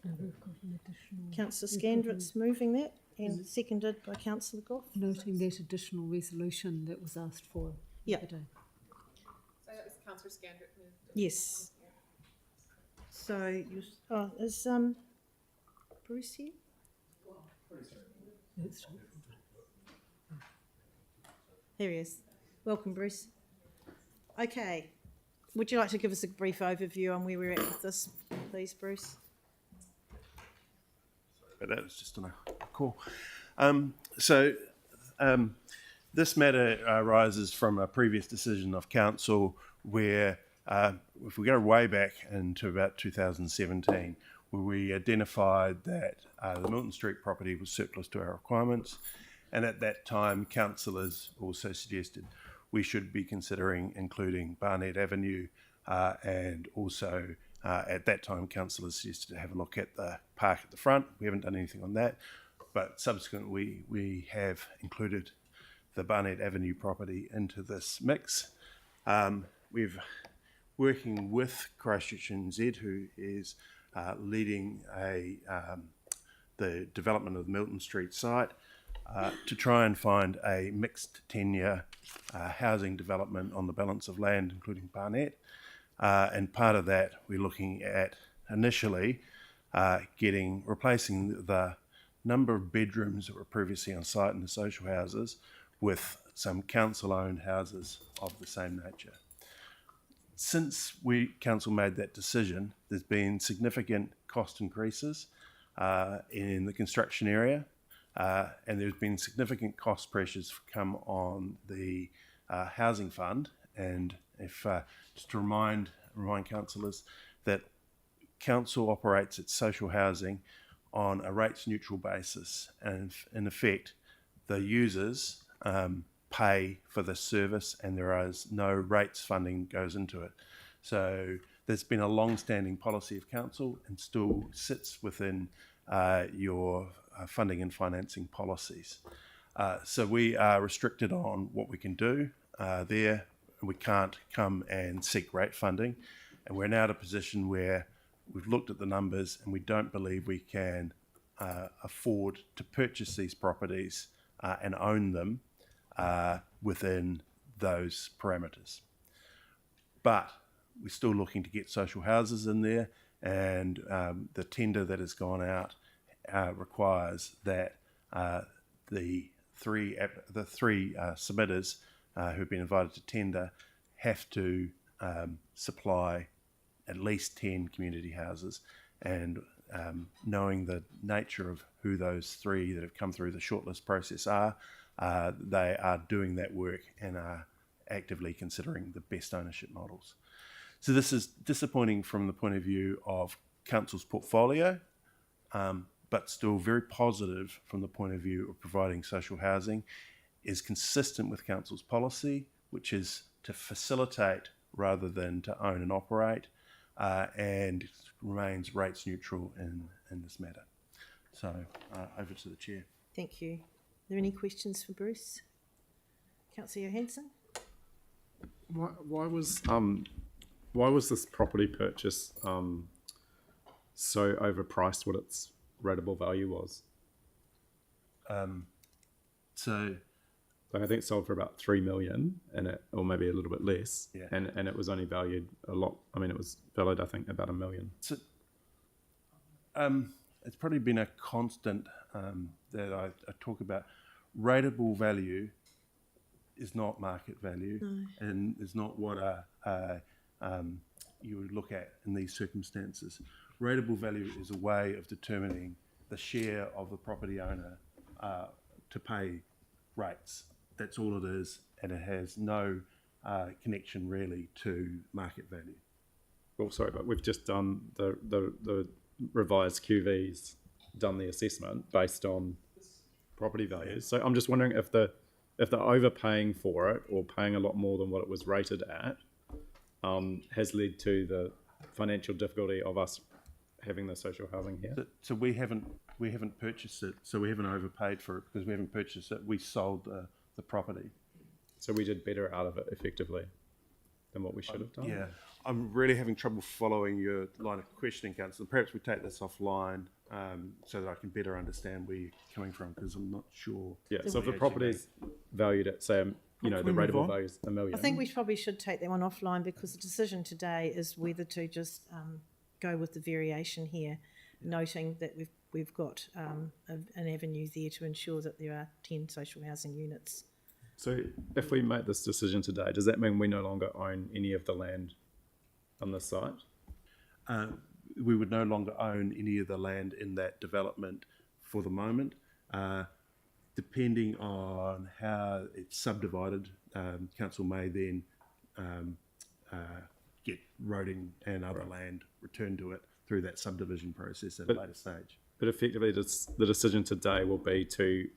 J: And we've got an additional.
A: Councillor Scandrett's moving that and seconded by Councillor Goff.
J: Noting that additional resolution that was asked for.
A: Yeah.
J: Today.
Q: So that was Councillor Scandrett moved.
A: Yes. So you, is Bruce here?
J: That's right.
A: Here he is. Welcome, Bruce. Okay. Would you like to give us a brief overview on where we're at with this, please, Bruce?
U: But that was just on a call. This matter arises from a previous decision of council where, if we go way back into about 2017, where we identified that the Milton Street property was surplus to our requirements, and at that time councillors also suggested we should be considering including Barnett Avenue, and also at that time councillors suggested to have a look at the park at the front. We haven't done anything on that, but subsequently we have included the Barnett Avenue property into this mix. We've working with Christchurch NZ, who is leading the development of the Milton Street site, to try and find a mixed tenure housing development on the balance of land, including Barnett. And part of that, we're looking at initially replacing the number of bedrooms that were previously on site in the social houses with some council-owned houses of the same nature. Since council made that decision, there's been significant cost increases in the construction area, and there's been significant cost pressures come on the housing fund. And if just to remind councillors that council operates its social housing on a rates neutral basis, and in effect, the users pay for the service, and there is no rates funding goes into it. So there's been a long-standing policy of council and still sits within your funding and financing policies. So we are restricted on what we can do there. We can't come and seek rate funding, and we're now at a position where we've looked at the numbers and we don't believe we can afford to purchase these properties and own them within those parameters. But we're still looking to get social houses in there, and the tender that has gone out requires that the three submitters who've been invited to tender have to supply at least 10 community houses, and knowing the nature of who those three that have come through the shortlist process are, they are doing that work and are actively considering the best ownership models. So this is disappointing from the point of view of council's portfolio, but still very positive from the point of view of providing social housing, is consistent with council's policy, which is to facilitate rather than to own and operate, and remains rates neutral in this matter. So over to the chair.
A: Thank you. Are there any questions for Bruce? Councillor Johansson?
I: Why was this property purchase so overpriced? What its rateable value was? I think it sold for about 3 million, or maybe a little bit less,
U: yeah.
I: And it was only valued a lot. I mean, it was valued, I think, about $1 million.
U: So, it's probably been a constant that I talk about. Rateable value is not market value, and is not what you would look at in these circumstances. Rateable value is a way of determining the share of the property owner to pay rates. That's all it is, and it has no connection really to market value.
I: Well, sorry, but we've just done the revised QVs done the assessment based on property values. So I'm just wondering if they're overpaying for it or paying a lot more than what it was rated at, has led to the financial difficulty of us having the social housing here.
U: So we haven't purchased it. So we haven't overpaid for it because we haven't purchased it. We sold the property.
I: So we did better out of it effectively than what we should have done.
U: Yeah, I'm really having trouble following your line of questioning, Councillor. Perhaps we take this offline so that I can better understand where you're coming from, because I'm not sure.
I: Yeah, so if the property is valued at, say, the rateable value is $1 million.
A: I think we probably should take that one offline, because the decision today is whether to just go with the variation here, noting that we've got an avenue there to ensure that there are 10 social housing units.
I: So if we make this decision today, does that mean we no longer own any of the land on this site?
U: We would no longer own any of the land in that development for the moment. Depending on how it's subdivided, council may then get roading and other land returned to it through that subdivision process at a later stage.
I: But effectively, the decision today will be to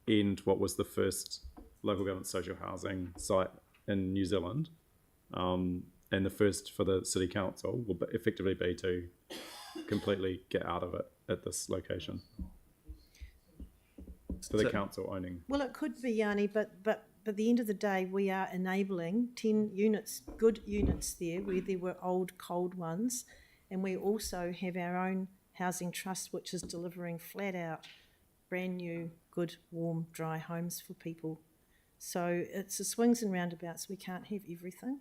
I: end what was the first local government social housing site in New Zealand, and the first for the city council will effectively be to completely get out of it at this location. So the council owning.
A: Well, it could be, Yanni, but at the end of the day, we are enabling 10 units, good units there, where there were old, cold ones, and we also have our own housing trust, which is delivering flat out, brand new, good, warm, dry homes for people. So it's a swings and roundabouts. We can't have everything.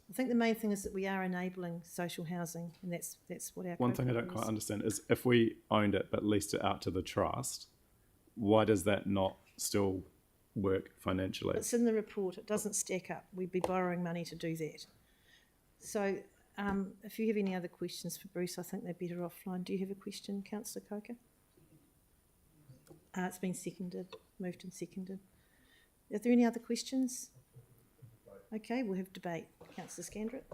A: I think the main thing is that we are enabling social housing, and that's what our
I: One thing I don't quite understand is, if we owned it but leased it out to the trust, why does that not still work financially?
A: It's in the report. It doesn't stack up. We'd be borrowing money to do that. So if you have any other questions for Bruce, I think they're better offline. Do you have a question, Councillor Coker? It's been seconded, moved and seconded. Are there any other questions? Okay, we'll have debate. Councillor Scandrett.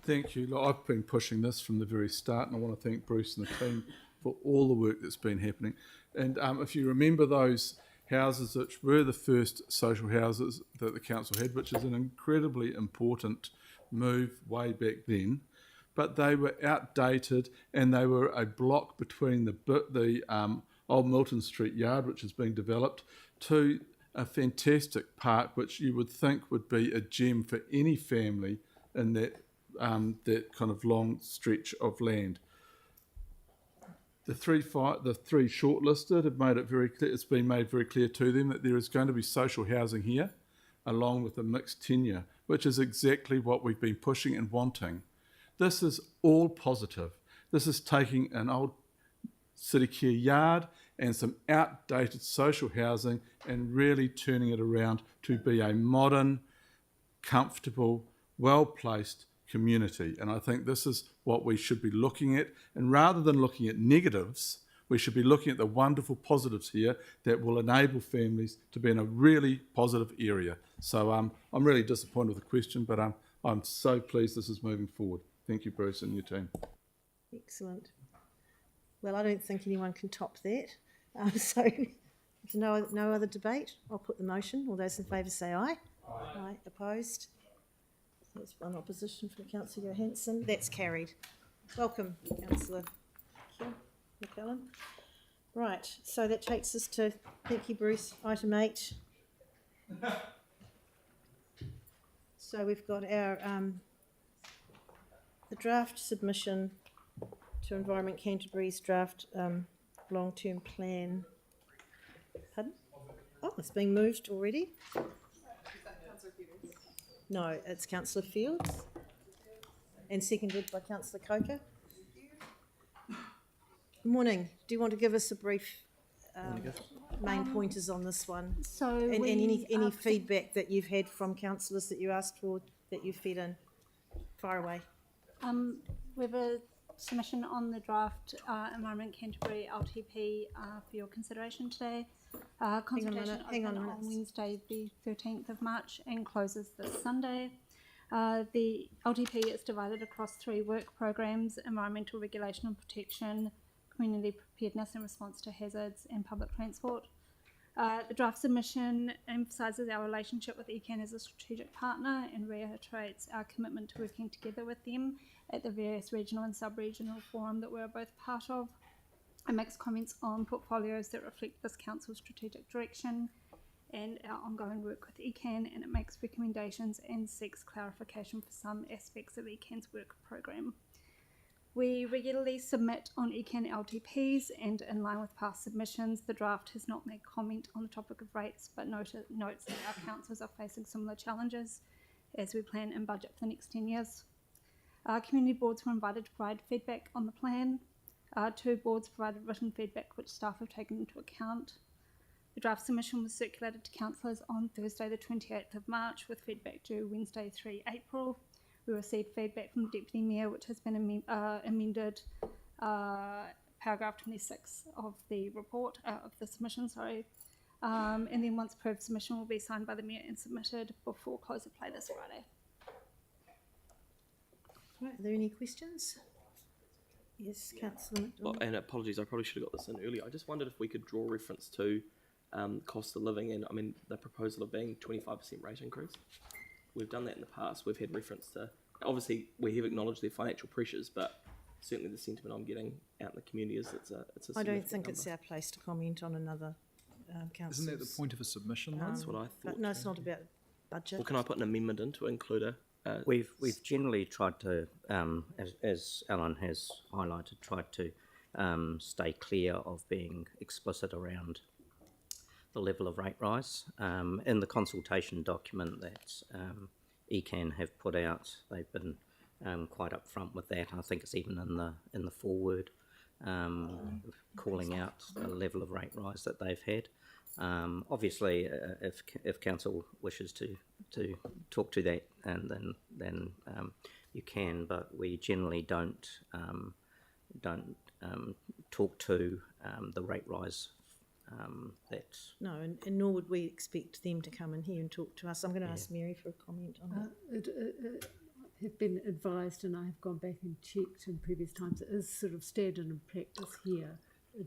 H: Thank you. Look, I've been pushing this from the very start, and I want to thank Bruce and the team for all the work that's been happening. And if you remember those houses which were the first social houses that the council had, which is an incredibly important move way back then, but they were outdated, and they were a block between the Old Milton Street yard, which is being developed, to a fantastic park, which you would think would be a gem for any family in that kind of long stretch of land. The three shortlisted have made it very clear. It's been made very clear to them that there is going to be social housing here, along with a mixed tenure, which is exactly what we've been pushing and wanting. This is all positive. This is taking an old city care yard and some outdated social housing and really turning it around to be a modern, comfortable, well-placed community. And I think this is what we should be looking at. And rather than looking at negatives, we should be looking at the wonderful positives here that will enable families to be in a really positive area. So I'm really disappointed with the question, but I'm so pleased this is moving forward. Thank you, Bruce, and your team.
A: Excellent. Well, I don't think anyone can top that. So if no other debate, I'll put the motion. All those in favour say aye. Aye. Opposed? That's one opposition for Councillor Johansson. That's carried. Welcome, Councillor McClellan. Right, so that takes us to, thank you, Bruce, item 8. So we've got our the draft submission to Environment Canterbury's draft long-term plan. Pardon? Oh, it's being moved already. No, it's Councillor Fields and seconded by Councillor Coker. Morning. Do you want to give us a brief main pointers on this one?
C: So
A: and any feedback that you've had from councillors that you asked for that you fed in? Fire away.
C: We have a submission on the draft Environment Canterbury LTP for your consideration today. Consultation
A: Hang on a minute.
C: on Wednesday the 13th of March and closes this Sunday. The LTP is divided across 3 work programs: environmental regulation and protection, community preparedness and response to hazards, and public transport. The draft submission emphasises our relationship with ECAN as a strategic partner and reiterates our commitment to working together with them at the various regional and sub-regional forum that we're both part of. It makes comments on portfolios that reflect this council's strategic direction and our ongoing work with ECAN, and it makes recommendations and seeks clarification for some aspects of ECAN's work programme. We regularly submit on ECAN LTPs, and in line with past submissions, the draft has not made comment on the topic of rates, but notes that our councils are facing similar challenges as we plan and budget for the next 10 years. Community boards were invited to provide feedback on the plan. 2 boards provided written feedback which staff have taken into account. The draft submission was circulated to councillors on Thursday the 28th of March with feedback due Wednesday 3 April. We received feedback from the Deputy Mayor which has been amended paragraph 26 of the report, of the submission, and then once approved, submission will be signed by the Mayor and submitted before close of play this Friday.
A: Right, are there any questions? Yes, Councillor McDonald.
B: And apologies, I probably should have got this in earlier. I just wondered if we could draw reference to cost of living and, I mean, the proposal of being 25% rate increase. We've done that in the past. We've had reference to, obviously, we have acknowledged their financial pressures, but certainly the sentiment I'm getting out in the community is it's a
A: I don't think it's our place to comment on another council.
D: Isn't that the point of a submission?
B: That's what I thought.
A: But no, it's not about budget.
B: Well, can I put an amendment in to include
V: We've generally tried to, as Alan has highlighted, tried to stay clear of being explicit around the level of rate rise. In the consultation document that ECAN have put out, they've been quite upfront with that. I think it's even in the foreword calling out the level of rate rise that they've had. Obviously, if council wishes to talk to that, and then you can, but we generally don't talk to the rate rise.
A: No, and nor would we expect them to come in here and talk to us. I'm going to ask Mary for a comment on that.
J: Have been advised, and I have gone back and checked in previous times, it is sort of standard and practice here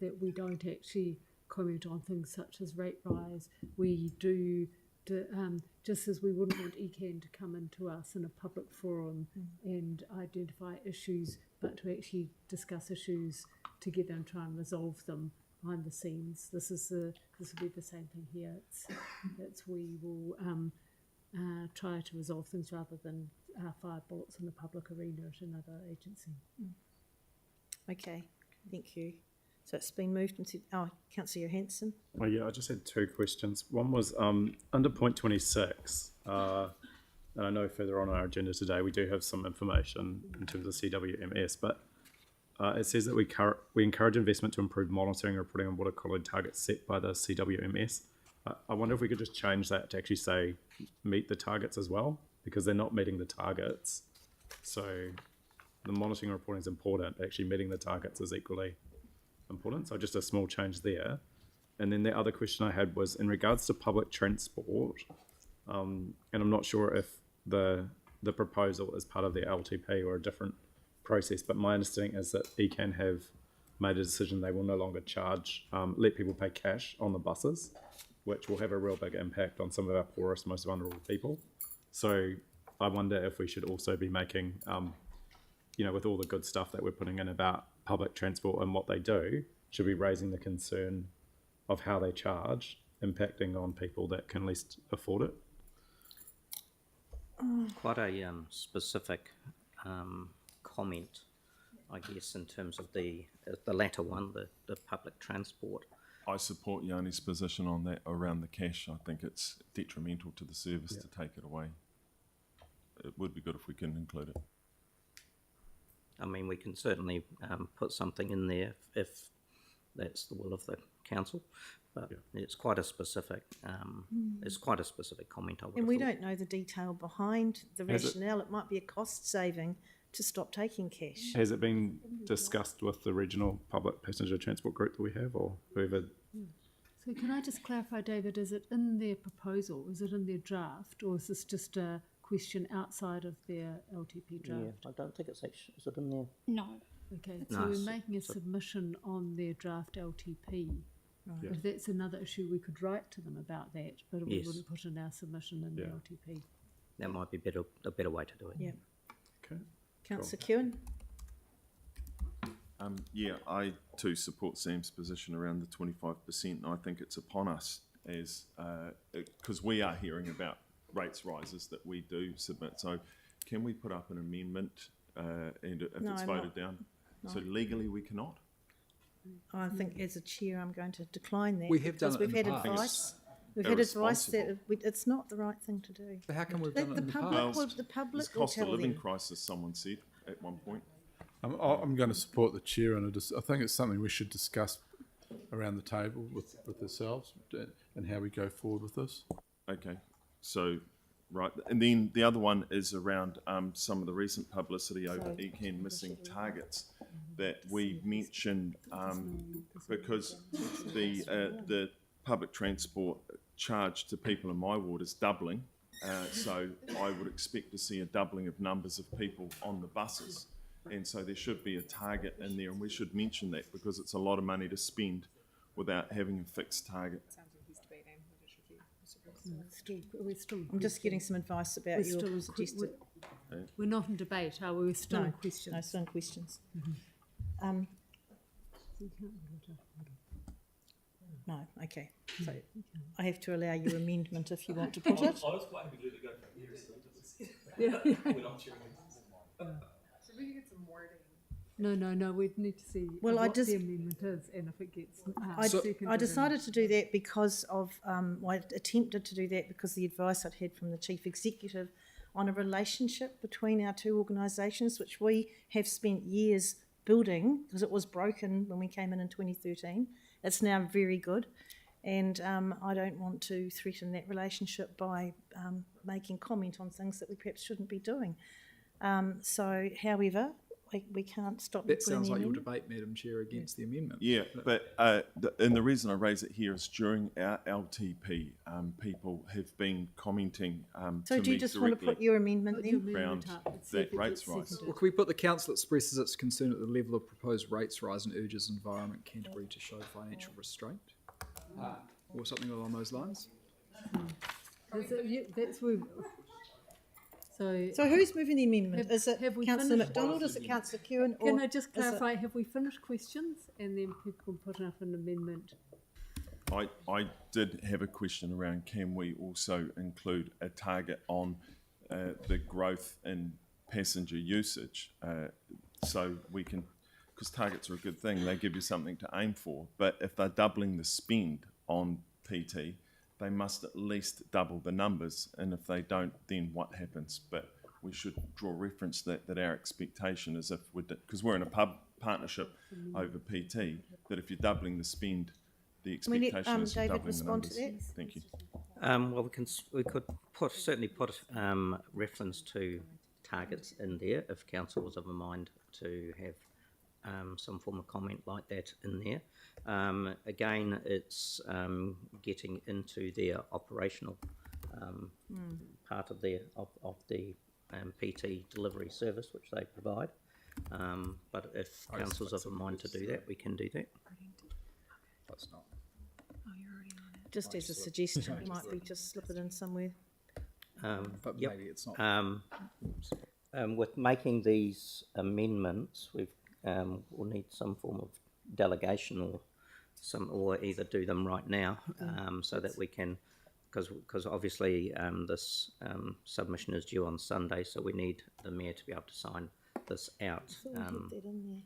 J: that we don't actually comment on things such as rate rise. We do, just as we wouldn't want ECAN to come into us in a public forum and identify issues, but to actually discuss issues together and try and resolve them behind the scenes. This will be the same thing here. We will try to resolve things rather than fire bullets in the public arena at another agency.
A: Okay, thank you. So it's been moved into, Councillor Johansson.
I: Oh yeah, I just had 2 questions. One was under point 26, and I know further on our agenda today we do have some information in terms of CWMS, but it says that we encourage investment to improve monitoring and reporting on water quality targets set by the CWMS. I wonder if we could just change that to actually say meet the targets as well, because they're not meeting the targets. So the monitoring and reporting is important, actually meeting the targets is equally important. So just a small change there. And then the other question I had was in regards to public transport, and I'm not sure if the proposal is part of the LTP or a different process, but my understanding is that ECAN have made a decision they will no longer charge, let people pay cash on the buses, which will have a real big impact on some of our poorest, most vulnerable people. So I wonder if we should also be making, with all the good stuff that we're putting in about public transport and what they do, should be raising the concern of how they charge, impacting on people that can least afford it.
V: Quite a specific comment, I guess, in terms of the latter one, the public transport.
G: I support Yani's position on that around the cash. I think it's detrimental to the service to take it away. It would be good if we can include it.
V: I mean, we can certainly put something in there if that's the will of the council, but it's quite a specific comment. I would
A: And we don't know the detail behind the rationale. It might be a cost saving to stop taking cash.
I: Has it been discussed with the regional public passenger transport group that we have, or whoever?
J: So can I just clarify, David, is it in their proposal, is it in their draft, or is this just a question outside of their LTP draft?
V: Yeah, I don't think it's actually, is it in there?
C: No.
J: Okay,
V: No,
J: so we're
V: so-
J: making a
V: so-
J: submission on their draft LTP.
A: Right.
I: Yeah.
J: If that's another issue, we could write to them about that, but we
V: Yes.
J: wouldn't put in our submission in the
I: Yeah.
J: LTP.
V: That might be a better way to do it.
A: Yeah.
I: Okay.
A: Councillor Kewen?
G: Yeah, I too support Sam's position around the 25%. And I think it's upon us as, because we are hearing about rates rises that we do submit. So can we put up an amendment and if
A: No,
G: it's
A: I'm
G: voted
A: not.
G: down?
A: No.
G: So legally we cannot?
A: I think as a chair, I'm going to decline that.
D: We have done
A: because
D: it in
A: we've
D: the
A: had
D: past.
A: advice. We've had advice that it's not the right thing to do.
D: But how come we've done it
A: The
D: in the
A: public
D: past?
A: will, the
G: There's
A: public will
G: cost of
A: tell
G: living
A: them.
G: crisis, someone said at one point.
H: I'm going to support the chair, and I think it's something we should discuss around the table with ourselves and how we go forward with this.
G: Okay, so, right, and then the other one is around some of the recent publicity over ECAN missing targets that we mentioned because the public transport charge to people in my ward is doubling. So I would expect to see a doubling of numbers of people on the buses. And so there should be a target in there, and we should mention that because it's a lot of money to spend without having a fixed target.
A: I'm just getting some advice about
J: We're
A: your
J: still in
A: suggested.
J: We're not in debate, are we? We're still in questions.
A: No, still in questions. No, okay. So I have to allow your amendment if you want to put it.
B: I was quite happy to let it go from here when I'm cheering.
Q: So we can get some wording.
J: No, we'd need to see
A: Well, I
J: what
A: just-
J: the amendment is and if it gets
A: I
J: seconded.
A: decided to do that because of, I attempted to do that because the advice I'd had from the Chief Executive on a relationship between our two organisations, which we have spent years building because it was broken when we came in 2013. It's now very good. And I don't want to threaten that relationship by making comment on things that we perhaps shouldn't be doing. So, however, we can't stop.
D: That
A: putting
D: sounds
A: the
D: like your
A: amendment.
D: debate, Madam Chair, against the amendment.
G: Yeah, but and the reason I raise it here is during our LTP, people have been commenting
A: So
G: to
A: do you
G: me
A: just want to
G: directly
A: put your amendment then?
G: around that rates rise.
D: Well, can we put the council expresses its concern at the level of proposed rates rise and urges Environment Canterbury to show financial restraint? Or something along those lines?
J: That's where.
A: So who's moving the amendment? Is it
J: have we
A: Councillor
J: finished?
A: McDonald? Is it Councillor Kewen?
J: Can
A: or
J: I just
A: is it-
J: clarify, have we finished questions and then people can put up an amendment?
G: I did have a question around can we also include a target on the growth in passenger usage so we can, because targets are a good thing, they give you something to aim for, but if they're doubling the spend on PT, they must at least double the numbers, and if they don't, then what happens? But we should draw reference that our expectation is if we're, because we're in a partnership over PT, that if you're doubling the spend, the
A: Can we let
G: expectation is
A: David
G: doubling the
A: respond
G: numbers.
A: to that?
G: Thank you.
V: Well, we could certainly put reference to targets in there if council was of a mind to have some form of comment like that in there. Again, it's getting into their operational part of the PT delivery service which they provide. But if council's of a mind to do that, we can do that.
D: That's not.
A: Just as a suggestion, might we just slip it in somewhere?
D: But
V: Yep.
D: maybe it's not.
V: With making these amendments, we'll need some form of delegation or either do them right now, so that we can, because obviously this submission is due on Sunday, so we need the mayor to be able to sign this out.
A: I thought we put that in there.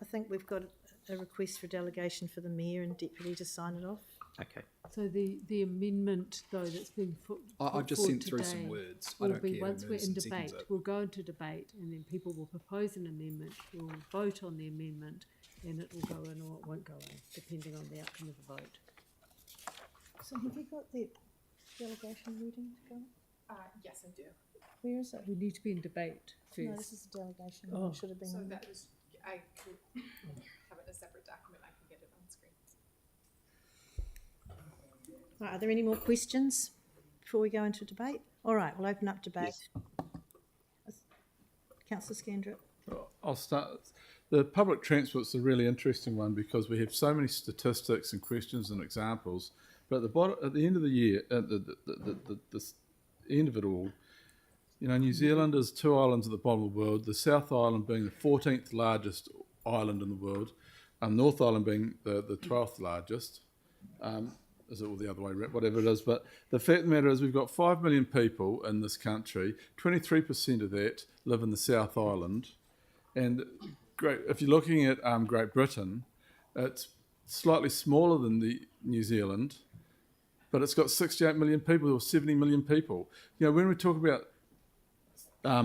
A: I think we've got a request for delegation for the mayor and deputy to sign it off.
V: Okay.
J: So the amendment, though, that's been put
D: I've just
J: forward
D: sent through some
J: today
D: words. I
J: will
D: don't
J: be
D: care
J: once
D: who
J: we're
D: moves
J: in
D: and seconds
J: debate,
D: it.
J: we'll go into debate and then people will propose an amendment, we'll vote on the amendment and it will go in or it won't go in, depending on the outcome of the vote.
A: So have you got the delegation reading to go?
Q: Yes, I do.
A: Where is it?
J: We need to be in debate first.
A: No, this is a delegation.
J: Oh.
A: It should have been
Q: So
A: on
Q: that was, I could have it in a separate document, I can get it on screen.
A: Right, are there any more questions before we go into debate All right, we'll open up debate. Councillor Scandrett.
H: I'll start. The public transport's a really interesting one because we have so many statistics and questions and examples. But at the bottom, at the end of the year, at the end of it all, you know, New Zealand is 2 islands at the bottom of the world. The South Island being the 14th largest island in the world, North Island being the 12th largest. Is it all the other way around? Whatever it is. But the fact of the matter is we've got 5 million people in this country. 23% of that live in the South Island. And great, if you're looking at Great Britain, it's slightly smaller than the New Zealand, but it's got 68 million people or 70 million people. You know, when we talk about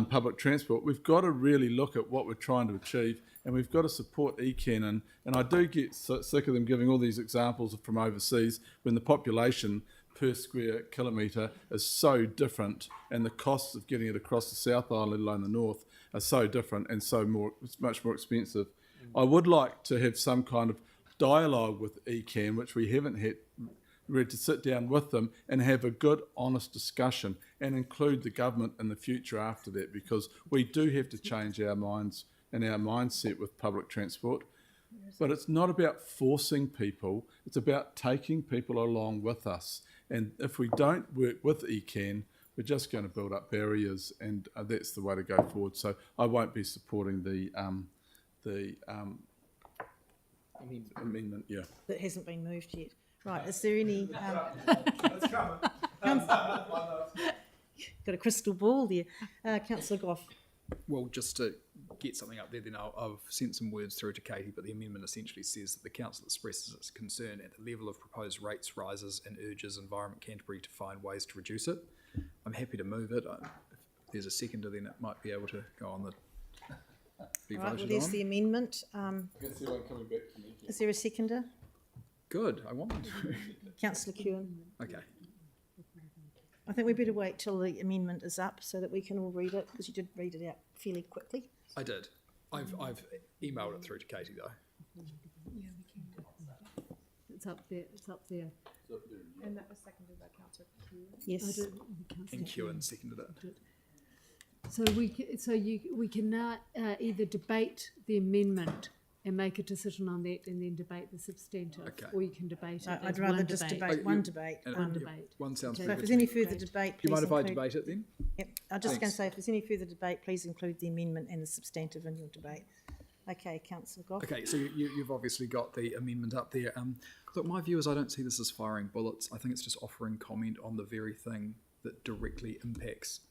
H: public transport, we've got to really look at what we're trying to achieve, and we've got to support ECAN. And I do get sick of them giving all these examples from overseas when the population per square kilometre is so different, and the costs of getting it across the South Island, let alone the North, are so different and it's much more expensive. I would like to have some kind of dialogue with ECAN, which we haven't had, ready to sit down with them and have a good, honest discussion and include the government in the future after that, because we do have to change our minds and our mindset with public transport. But it's not about forcing people, it's about taking people along with us. And if we don't work with ECAN, we're just going to build up barriers, and that's the way to go forward. So I won't be supporting the amendment. Yeah,
A: that hasn't been moved yet. Right, is there any... got a crystal ball there. Councillor Goff.
D: Well, just to get something up there, then I've sent some words through to Katie, but the amendment essentially says that the council expresses its concern at the level of proposed rates rises and urges Environment Canterbury to find ways to reduce it. I'm happy to move it. If there's a seconder, then it might be able to go on the... be
A: Right, well,
D: voted
A: there's
D: on.
A: the amendment. Is there a seconder?
D: Good, I want one to.
A: Councillor Kewen.
D: Okay.
A: I think we better wait till the amendment is up so that we can all read it, because you did read it out fairly quickly.
D: I did. I've emailed it through to Katie though.
J: Yeah, we can. It's up there. It's up there.
Q: And that was seconded by Councillor Kewen.
A: Yes.
D: And Kewen seconded it.
J: So we can now either debate the amendment and make a decision on that, and then debate the substantive, or you can debate it.
A: I'd rather just debate one debate.
D: One sounds
A: So
D: good.
A: if there's any further debate,
D: Do you
A: please
D: mind if I
A: include...
D: debate it then?
A: Yep. I'm just going to say, if there's any further debate, please include the amendment and the substantive in your debate. Okay, Councillor Goff.
D: Okay, so you've obviously got the amendment up there. Look, my view is I don't see this as firing bullets. I think it's just offering comment on the very thing that directly impacts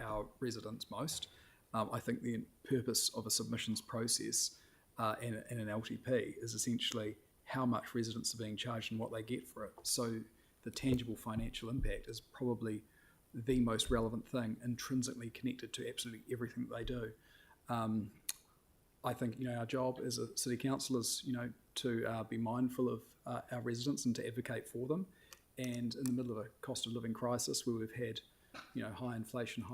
D: our residents most. I think the purpose of a submissions process and an LTP is essentially how much residents are being charged and what they get for it. So the tangible financial impact is probably the most relevant thing, intrinsically connected to absolutely everything that they do. I think, you know, our job as a city council is, you know, to be mindful of our residents and to advocate for them. And in the middle of a cost of living crisis where we've had, you know, high inflation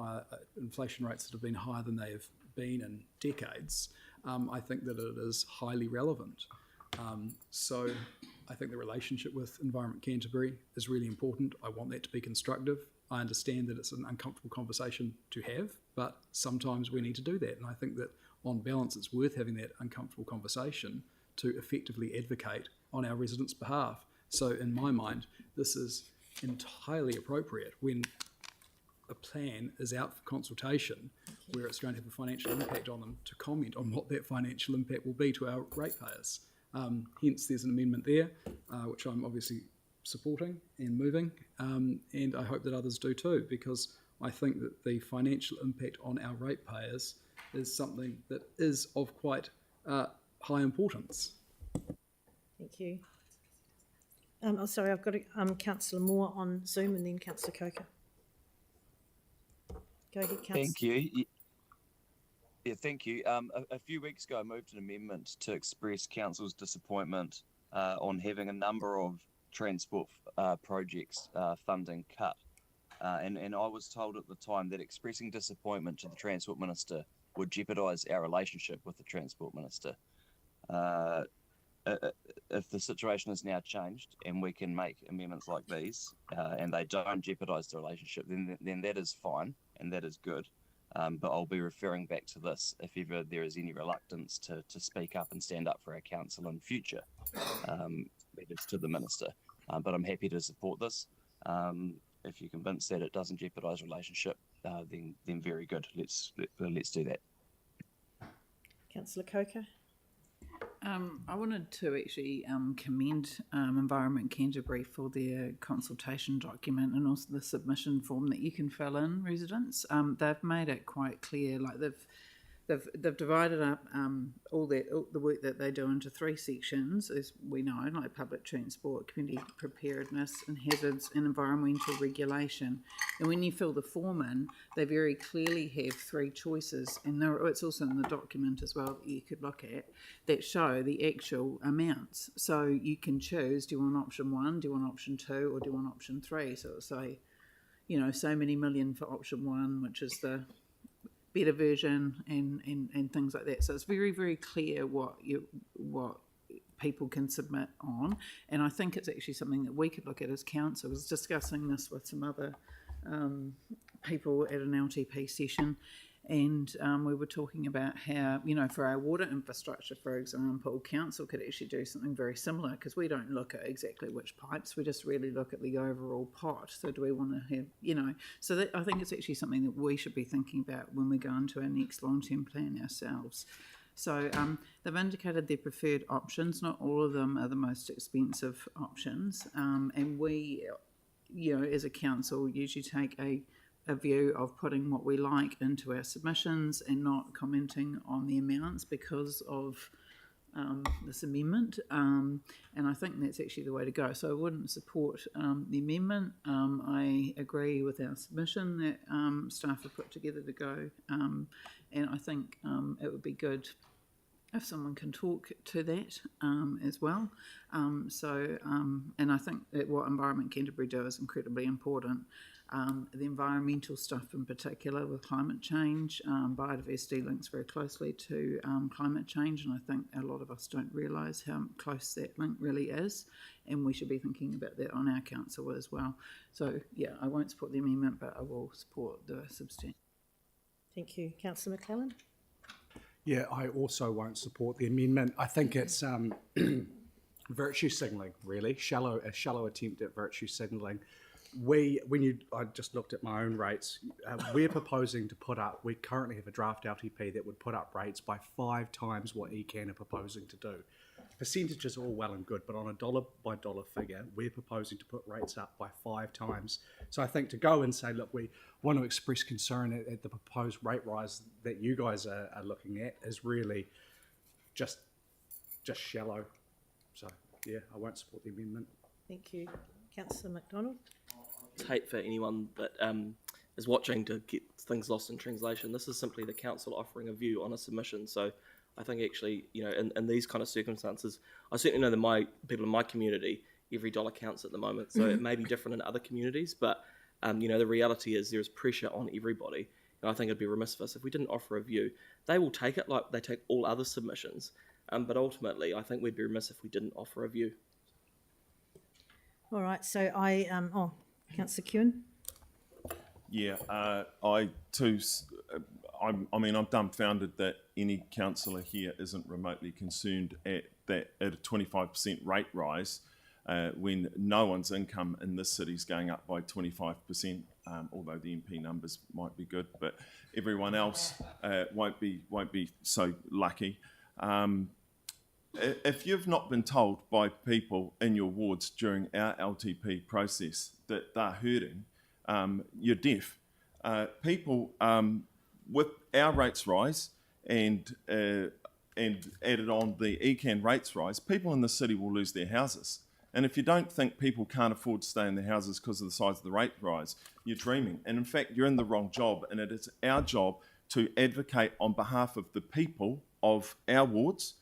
D: rates that have been higher than they have been in decades, I think that it is highly relevant. So I think the relationship with Environment Canterbury is really important. I want that to be constructive. I understand that it's an uncomfortable conversation to have, but sometimes we need to do that. And I think that on balance, it's worth having that uncomfortable conversation to effectively advocate on our residents' behalf. So in my mind, this is entirely appropriate when a plan is out for consultation where it's going to have a financial impact on them to comment on what that financial impact will be to our ratepayers. Hence, there's an amendment there, which I'm obviously supporting and moving, and I hope that others do too, because I think that the financial impact on our ratepayers is something that is of quite high importance.
A: Thank you. Sorry, I've got Councillor Moore on Zoom and then Councillor Coker. Go ahead, Councillor.
E: Thank you. Yeah, thank you. A few weeks ago, I moved an amendment to express Council's disappointment on having a number of transport projects funding cut. And I was told at the time that expressing disappointment to the Transport Minister would jeopardise our relationship with the Transport Minister. if the situation is now changed and we can make amendments like these and they don't jeopardise the relationship, then that is fine and that is good. But I'll be referring back to this if ever there is any reluctance to speak up and stand up for our council in future, letters to the minister. But I'm happy to support this. If you're convinced that it doesn't jeopardise relationship, then very good. Let's do that.
A: Councillor Coker.
F: I wanted to actually commend Environment Canterbury for their consultation document and also the submission form that you can fill in, residents. They've made it quite clear, like they've divided up all the work that they do into 3 sections, as we know, like public transport, community preparedness and hazards, and environmental regulation. And when you fill the form in, they very clearly have 3 choices, and it's also in the document as well that you could look at, that show the actual amounts. So you can choose, do you want option 1, do you want option 2, or do you want option 3? So it'll say, so many million for option 1, which is the better version, and things like that. So it's very, very clear what people can submit on, and I think it's actually something that we could look at as council. I was discussing this with some other people at an LTP session, and we were talking about how, for our water infrastructure, for example, council could actually do something very similar, because we don't look at exactly which pipes, we just really look at the overall pot. So do we want to have, so that, I think it's actually something that we should be thinking about when we go into our next long-term plan ourselves. So they've indicated their preferred options. Not all of them are the most expensive options, and we, as a council, usually take a view of putting what we like into our submissions and not commenting on the amounts because of this amendment, and I think that's actually the way to go. So I wouldn't support the amendment. I agree with our submission that staff have put together to go, and I think it would be good if someone can talk to that as well. And I think that what Environment Canterbury do is incredibly important. The environmental stuff in particular with climate change, biodiversity links very closely to climate change, and I think a lot of us don't realise how close that link really is, and we should be thinking about that on our council as well. So yeah, I won't support the amendment, but I will support the substantive.
A: Thank you. Councillor McClellan.
K: Yeah, I also won't support the amendment. I think it's virtue signalling, really, a shallow attempt at virtue signalling. I just looked at my own rates, we're proposing to put up, we currently have a draft LTP that would put up rates by 5 times what ECAN are proposing to do. Percentages are all well and good, but on a dollar by dollar figure, we're proposing to put rates up by 5 times. So I think to go and say, look, we want to express concern at the proposed rate rise that you guys are looking at is really just shallow. So yeah, I won't support the amendment.
A: Thank you. Councillor McDonald.
B: Hate for anyone that is watching to get things lost in translation. This is simply the council offering a view on a submission. So I think actually, in these kind of circumstances, I certainly know that people in my community, every dollar counts at the moment. So it may be different in other communities, but the reality is there's pressure on everybody. And I think it'd be remiss of us if we didn't offer a view. They will take it like they take all other submissions. But ultimately, I think we'd be remiss if we didn't offer a view.
A: All right, so Councillor Kewen.
G: Yeah, I too. I'm dumbfounded that any councillor here isn't remotely concerned at a 25% rate rise when no one's income in this city is going up by 25%. Although the MP numbers might be good, but everyone else won't be so lucky. If you've not been told by people in your wards during our LTP process that they're hurting, you're deaf. People with our rates rise and added on the ECAN rates rise, people in the city will lose their houses. And if you don't think people can't afford to stay in their houses because of the size of the rate rise, you're dreaming. And in fact, you're in the wrong job. And it is our job to advocate on behalf of the people of our wards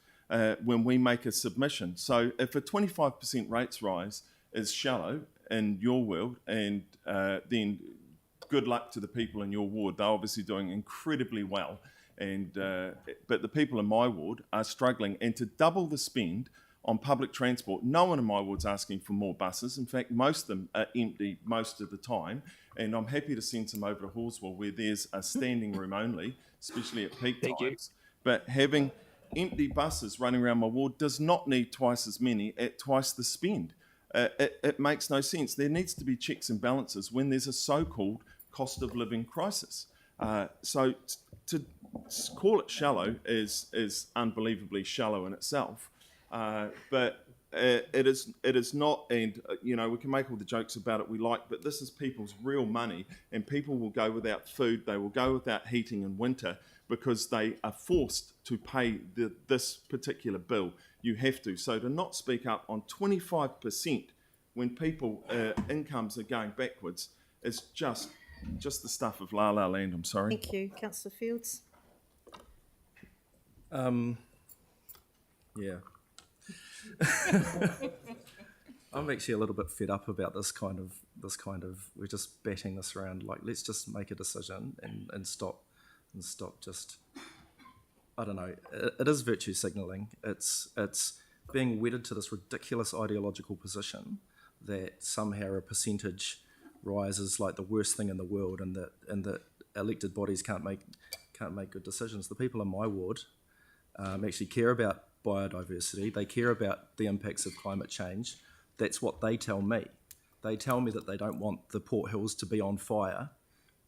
G: when we make a submission. So if a 25% rates rise is shallow in your world, and then good luck to the people in your ward. They're obviously doing incredibly well, but the people in my ward are struggling. And to double the spend on public transport. No one in my ward's asking for more buses. In fact, most of them are empty most of the time. And I'm happy to send some over to Horswell where there's a standing room only, especially at peak times. But having empty buses running around my ward does not need twice as many at twice the spend. It makes no sense. There needs to be checks and balances when there's a so-called cost of living crisis. So to call it shallow is unbelievably shallow in itself. But it is not, and you know, we can make all the jokes about it we like, but this is people's real money, and people will go without food, they will go without heating in winter because they are forced to pay this particular bill. You have to. So to not speak up on 25% when people incomes are going backwards is just the stuff of la la land. I'm sorry.
A: Thank you, Councillor Fields.
I: Yeah. I'm actually a little bit fed up about this kind of we're just batting this around. Like, let's just make a decision and stop just, I don't know. It is virtue signalling. It's being wedded to this ridiculous ideological position that somehow a percentage rise is like the worst thing in the world, and that elected bodies can't make good decisions. The people in my ward actually care about biodiversity. They care about the impacts of climate change. That's what they tell me. They tell me that they don't want the Port Hills to be on fire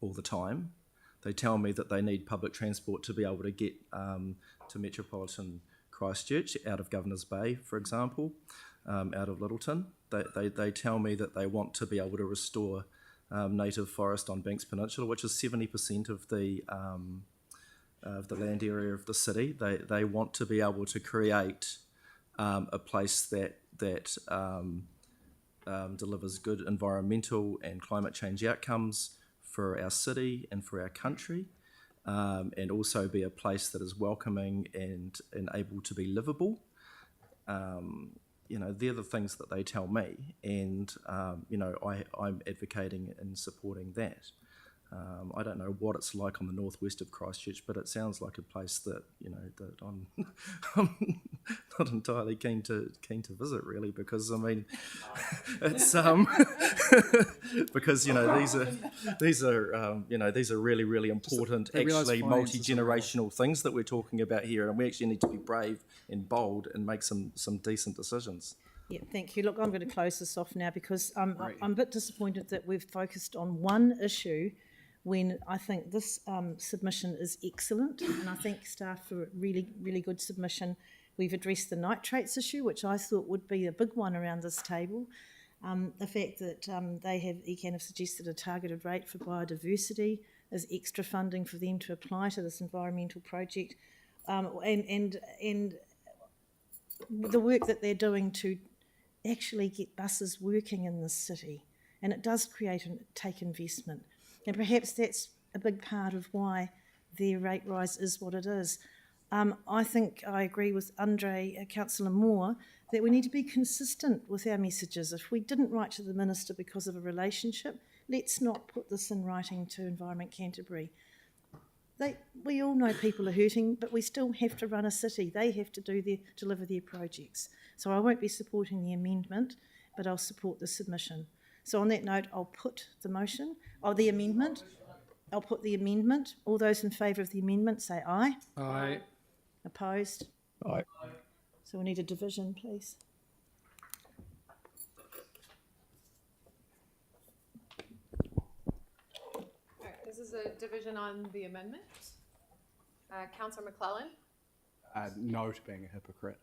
I: all the time. They tell me that they need public transport to be able to get to metropolitan Christchurch out of Governor's Bay, for example, out of Littleton. They tell me that they want to be able to restore native forest on Banks Peninsula, which is 70% of the land area of the city. They want to be able to create a place that delivers good environmental and climate change outcomes for our city and for our country, and also be a place that is welcoming and able to be livable. You know, they're the things that they tell me, and you know, I'm advocating and supporting that. I don't know what it's like on the northwest of Christchurch, but it sounds like a place that, you know, that I'm not entirely keen to visit, really, because I mean, it's because, you know, these are you know, these are really important, actually multi-generational things that we're talking about here, and we actually need to be brave and bold and make some decent decisions.
A: Yeah, thank you. Look, I'm going to close this off now because I'm a bit disappointed that we've focused on one issue when I think this submission is excellent, and I thank staff for a really good submission. We've addressed the nitrates issue, which I thought would be a big one around this table. The fact that ECAN have suggested a targeted rate for biodiversity as extra funding for them to apply to this environmental project, and the work that they're doing to actually get buses working in this city. And it does take investment. And perhaps that's a big part of why their rate rise is what it is. I think I agree with Councillor Moore, that we need to be consistent with our messages. If we didn't write to the Minister because of a relationship, let's not put this in writing to Environment Canterbury. We all know people are hurting, but we still have to run a city. They have to deliver their projects. So I won't be supporting the amendment, but I'll support the submission. So on that note, I'll put the motion, or the amendment. I'll put the amendment. All those in favour of the amendment say aye.
I: Aye.
A: Opposed?
I: Aye.
A: So we need a division, please.
Q: Alright, this is a division on the amendment. Councillor McClellan?
K: No to being a hypocrite.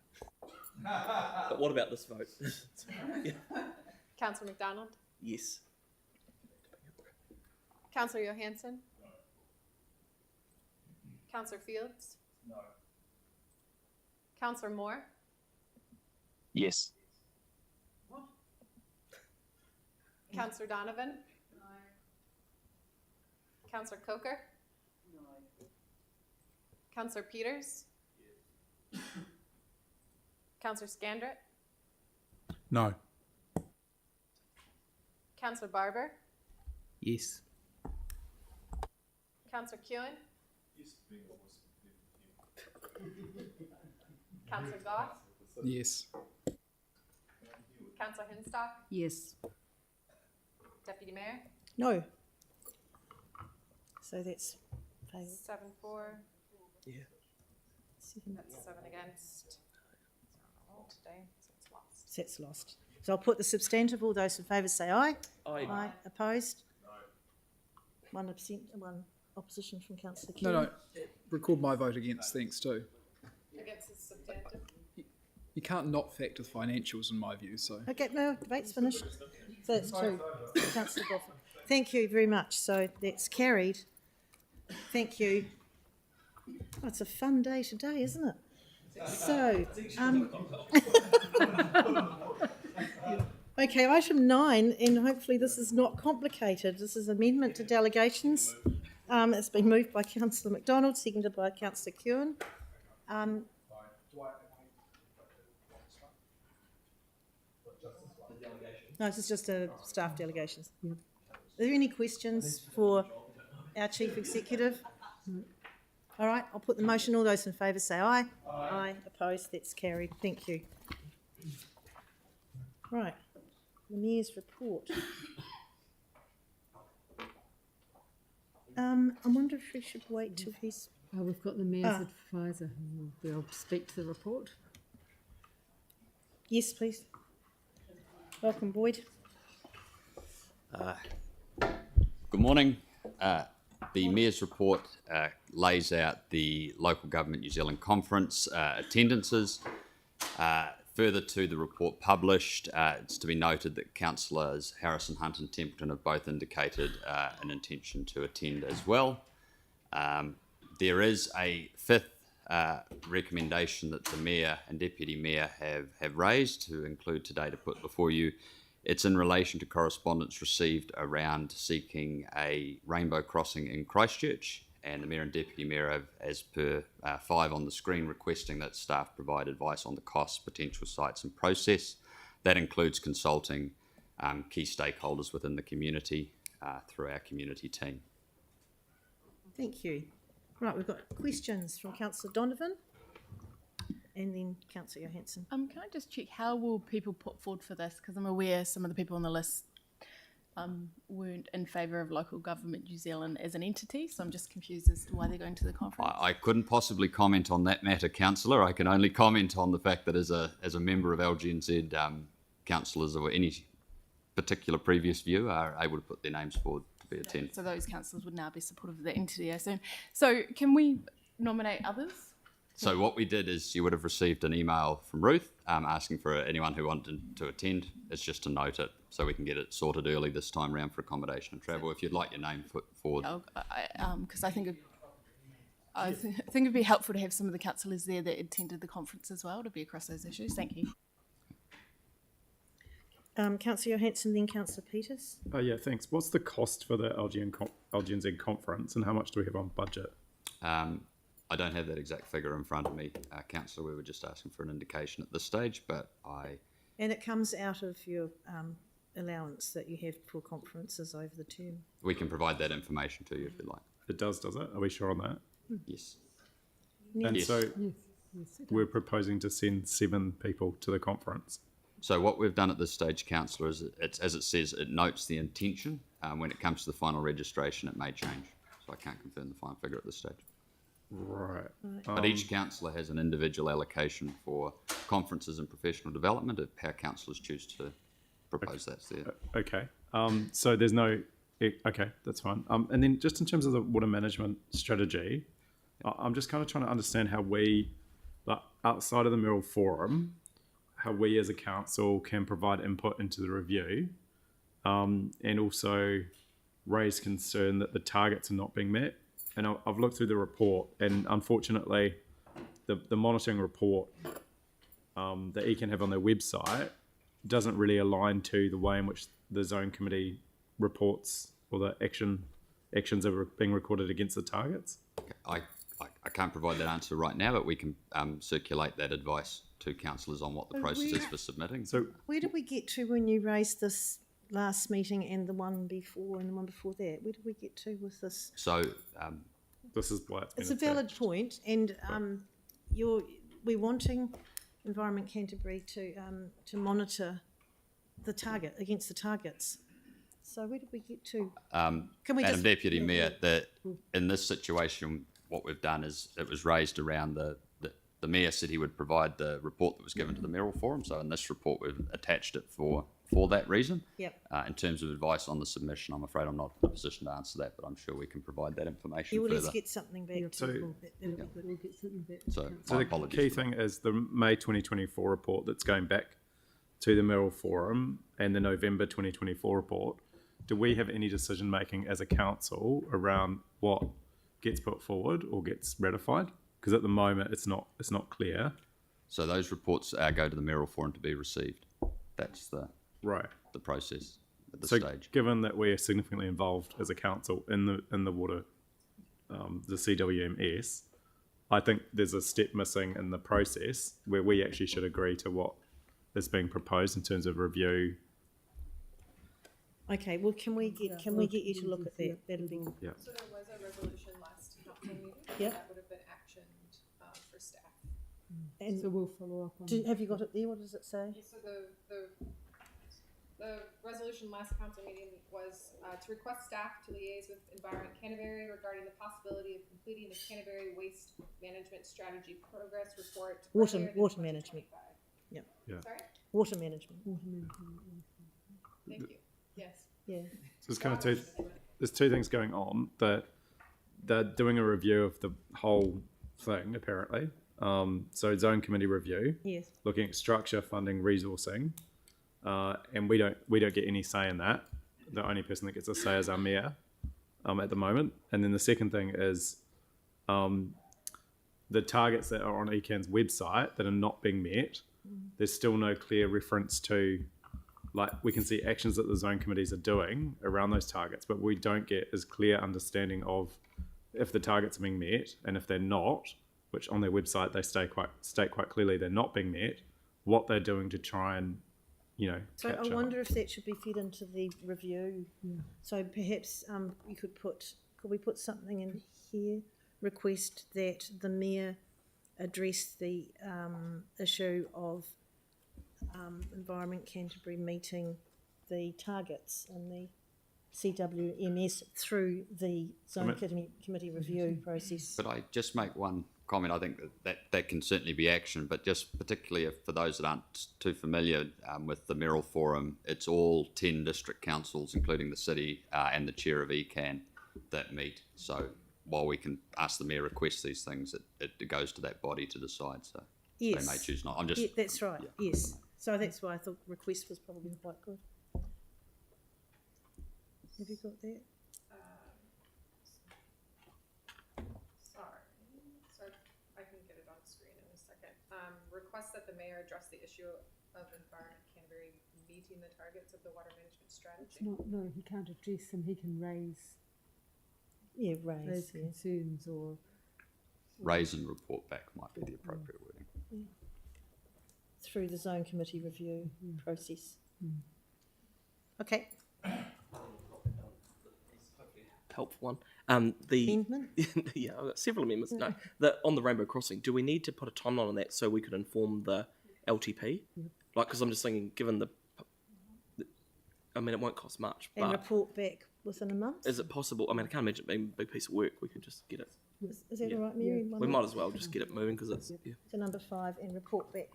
B: But what about this vote?
Q: Councillor McDonald?
B: Yes.
Q: Councillor Johansson? No. Councillor Fields?
N: No.
Q: Councillor Moore?
E: Yes.
Q: What? Councillor Donovan? No. Councillor Coker? No. Councillor Peters? Yes. Councillor Scandrett?
H: No.
Q: Councillor Barber?
O: Yes.
Q: Councillor Kewen? Yes. Councillor Goff?
D: Yes.
Q: Councillor Hinstock,
P: Yes.
Q: Deputy Mayor,
A: No. So that's favourite.
Q: 7-4.
B: Yeah.
Q: That's 7 against. All today, so it's lost.
A: So it's lost. So I'll put the substantive. All those in favour say aye.
B: Aye.
A: Opposed? No. 1%, 1 opposition from councillor
D: No,
A: Kew.
D: no. Record my vote against, thanks too.
Q: Against the substantive.
D: You can't not factor the financials in my view, so.
A: Okay, no, debate's finished. So it's 2. Councillor Goffin. Thank you very much. So that's carried. Thank you. Oh, it's a fun day today, isn't it? So, okay, item 9, and hopefully this is not complicated. This is amendment to delegations. It's been moved by Councillor MacDonald, seconded by Councillor Kewen. No, this is just a staff delegations. Are there any questions for our Chief Executive? All right, I'll put the motion. All those in favour say aye. Aye. Opposed? That's carried. Thank you. Right, the Mayor's report. I wonder if we should wait till he's...
J: Oh, we've got the Mayor's advisor who will be able to speak to the report.
A: Yes, please. Welcome, Boyd.
L: Good morning. The Mayor's report lays out the Local Government New Zealand Conference attendances. Further to the report published, it's to be noted that Councillors Harrison, Hunt and Templeton have both indicated an intention to attend as well. There is a 5th recommendation that the Mayor and Deputy Mayor have raised to include today to put before you. It's in relation to correspondence received around seeking a rainbow crossing in Christchurch, and the Mayor and Deputy Mayor have, as per 5 on the screen, requesting that staff provide advice on the costs, potential sites and process. That includes consulting key stakeholders within the community through our community team.
A: Thank you. Right, we've got questions from Councillor Donovan and then Councillor Johansson.
M: Can I just check, how will people put forward for this? Because I'm aware some of the people on the list weren't in favour of Local Government New Zealand as an entity, so I'm just confused as to why they're going to the conference.
L: I couldn't possibly comment on that matter, Councillor. I can only comment on the fact that as a member of LGNZ, councillors of any particular previous view are able to put their names forward to be attended.
M: So those councillors would now be supportive of the entity, I assume. So can we nominate others?
L: So what we did is you would have received an email from Ruth asking for anyone who wanted to attend. It's just to note it so we can get it sorted early this time round for accommodation and travel. If you'd like your name put forward.
M: Because I think it'd be helpful to have some of the councillors there that attended the conference as well to be across those issues. Thank you.
A: Councillor Johansson, then Councillor Peters.
I: Oh yeah, thanks. What's the cost for the LGNZ conference, and how much do we have on budget?
L: I don't have that exact figure in front of me, Councillor. We were just asking for an indication at this stage, but
A: And it comes out of your allowance that you have for conferences over the term.
L: We can provide that information to you if you'd like.
I: It does it? Are we sure on that?
L: Yes.
I: And
L: Yes.
I: so we're proposing to send 7 people to the conference.
L: So what we've done at this stage, Councillor, is it's, as it says, it notes the intention. When it comes to the final registration, it may change. So I can't confirm the final figure at this stage.
I: Right.
L: But each councillor has an individual allocation for conferences and professional development if how councillors choose to propose that's there.
I: Okay. So there's no... Okay, that's fine. And then just in terms of the water management strategy, I'm just kind of trying to understand how we, like, outside of the Merrill Forum, how we as a council can provide input into the review, and also raise concern that the targets are not being met. And I've looked through the report, and unfortunately, the monitoring report that you can have on their website doesn't really align to the way in which the zone committee reports or the actions are being recorded against the targets.
L: I can't provide that answer right now, but we can circulate that advice to councillors on what the process is for submitting.
I: So
A: where did we get to when you raised this last meeting and the one before and the one before that? Where did we get to with this?
L: So
I: this is why
A: it's a valid point, and we're wanting Environment Canterbury to monitor the target against the targets. So where did we get to? Can we
L: Madam
A: just-
L: Deputy Mayor, in this situation, what we've done is it was raised around the Mayor said he would provide the report that was given to the Mayoral Forum. So in this report, we've attached it for that reason.
A: Yep.
L: In terms of advice on the submission, I'm afraid I'm not in a position to answer that, but I'm sure we can provide that information
A: Yeah, well,
L: further.
A: let's get something back.
I: So-
J: We'll get something back.
L: So,
I: So
L: my
I: the
L: apologies
I: key
L: for that.
I: thing is the May 2024 report that's going back to the Mayoral Forum and the November 2024 report. Do we have any decision making as a council around what gets put forward or gets ratified? Because at the moment it's not clear.
L: So those reports go to the Mayoral Forum to be received. That's the process at this stage.
I: Given that we are significantly involved as a council in the water, the CWMS, I think there's a step missing in the process where we actually should agree to what is being proposed in terms of review.
A: Okay, well, can we get you to look at that? That'll be.
I: Yeah.
Q: So there was a resolution last council meeting.
A: Yep.
Q: That would have been actioned for staff.
A: And
J: So we'll follow up on.
A: have you got it there? What does it say?
Q: So the resolution last council meeting was to request staff to liaise with Environment Canterbury regarding the possibility of completing the Canterbury Waste Management Strategy Progress Report.
A: Water
Q: earlier than
A: management.
Q: 2025.
A: Yeah.
I: Yeah.
Q: Sorry?
A: Water management.
Q: Thank you. Yes.
A: Yeah.
I: So there's kind of there's two things going on. That they're doing a review of the whole thing apparently. So zone committee review.
A: Yes.
I: Looking at structure, funding, resourcing, and we don't get any say in that. The only person that gets a say is our mayor, at the moment. And then the second thing is, the targets that are on ECAN's website that are not being met. There's still no clear reference to, like, we can see actions that the zone committees are doing around those targets, but we don't get as clear understanding of if the targets are being met, and if they're not, which on their website they state quite clearly they're not being met, what they're doing to try and,
A: So
I: catch
A: I wonder if that should be fed into the review.
J: Yeah.
A: So perhaps could we put something in here? Request that the mayor address the issue of Environment Canterbury meeting the targets in the CWMS through the zone committee review process.
L: Could I just make one comment? I think that can certainly be action, but just particularly for those that aren't too familiar with the Mayoral Forum, it's all 10 district councils, including the city and the chair of ECAN, that meet. So while we can ask the mayor request these things, it goes to that body to decide. So
A: Yes.
L: they may choose not. I'm just.
A: Yeah, that's right.
L: Yeah.
A: Yes. So that's why I thought request was probably quite good. Have you got that?
Q: Sorry, I can get it on screen in a second. Request that the mayor address the issue of Environment Canterbury meeting the targets of the water management strategy.
J: No, he can't address them. He can raise
A: Raise
J: concerns or
L: Raise and report back might be the appropriate wording.
A: through the zone committee review process. Okay.
B: Helpful one. The
A: Amendment?
B: yeah, I've got several amendments. No, on the Rainbow Crossing, do we need to put a timeline on that so we could inform the LTP? Like, because I'm just thinking, given I mean, it won't cost much,
A: And
B: but
A: report back within a month?
B: is it possible? I mean, I can't imagine it being a big piece of work. We could just get it.
A: Is that all right, Mary? One
B: We
A: month?
B: might as well just get it moving because it's
A: So number 5, and report back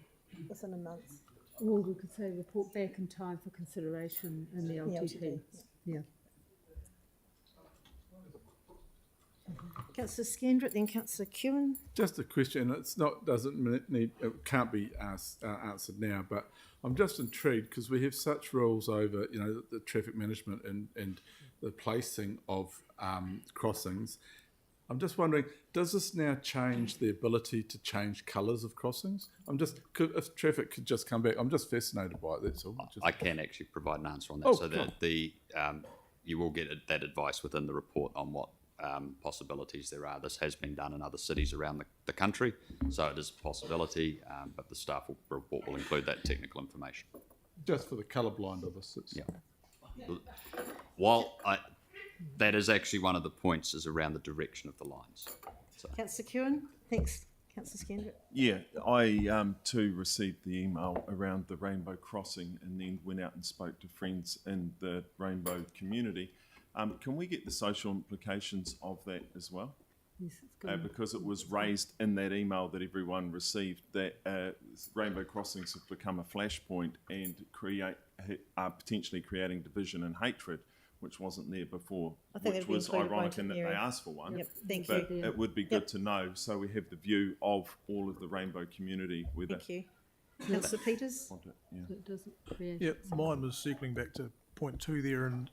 A: within a month.
J: or we could say report back in time for consideration in the LTP. Yeah.
A: Councillor Scandrett, then Councillor Kewen.
H: Just a question. It can't be answered now, but I'm just intrigued because we have such rules over, the traffic management and the placing of crossings. I'm just wondering, does this now change the ability to change colours of crossings? If traffic could just come back, I'm just fascinated by it. That's all.
L: I can actually provide an answer on that.
H: Oh,
L: so
H: cool.
L: You will get that advice within the report on what possibilities there are. This has been done in other cities around the country, so it is a possibility, but the staff report will include that technical information.
H: Just for the colourblind of us.
L: Yeah. That is actually one of the points is around the direction of the lines. So.
A: Councillor Kewen, thanks. Councillor Scandrett.
G: Yeah, I too received the email around the rainbow crossing and then went out and spoke to friends in the rainbow community. Can we get the social implications of that as well?
J: Yes, it's good.
G: Because it was raised in that email that everyone received that rainbow crossings have become a flashpoint and are potentially creating division and hatred, which wasn't there before,
A: I think
G: which
A: it'd be
G: was
A: included
G: ironic in
A: by
G: that
A: area.
G: they asked for one.
A: Yep, thank
G: but
A: you.
G: it would be good to know, so we have the view of all of the rainbow community. Whether
A: Thank you. Councillor Peters.
G: want it, yeah.
J: So it doesn't create.
R: Yeah, mine was circling back to point 2 there and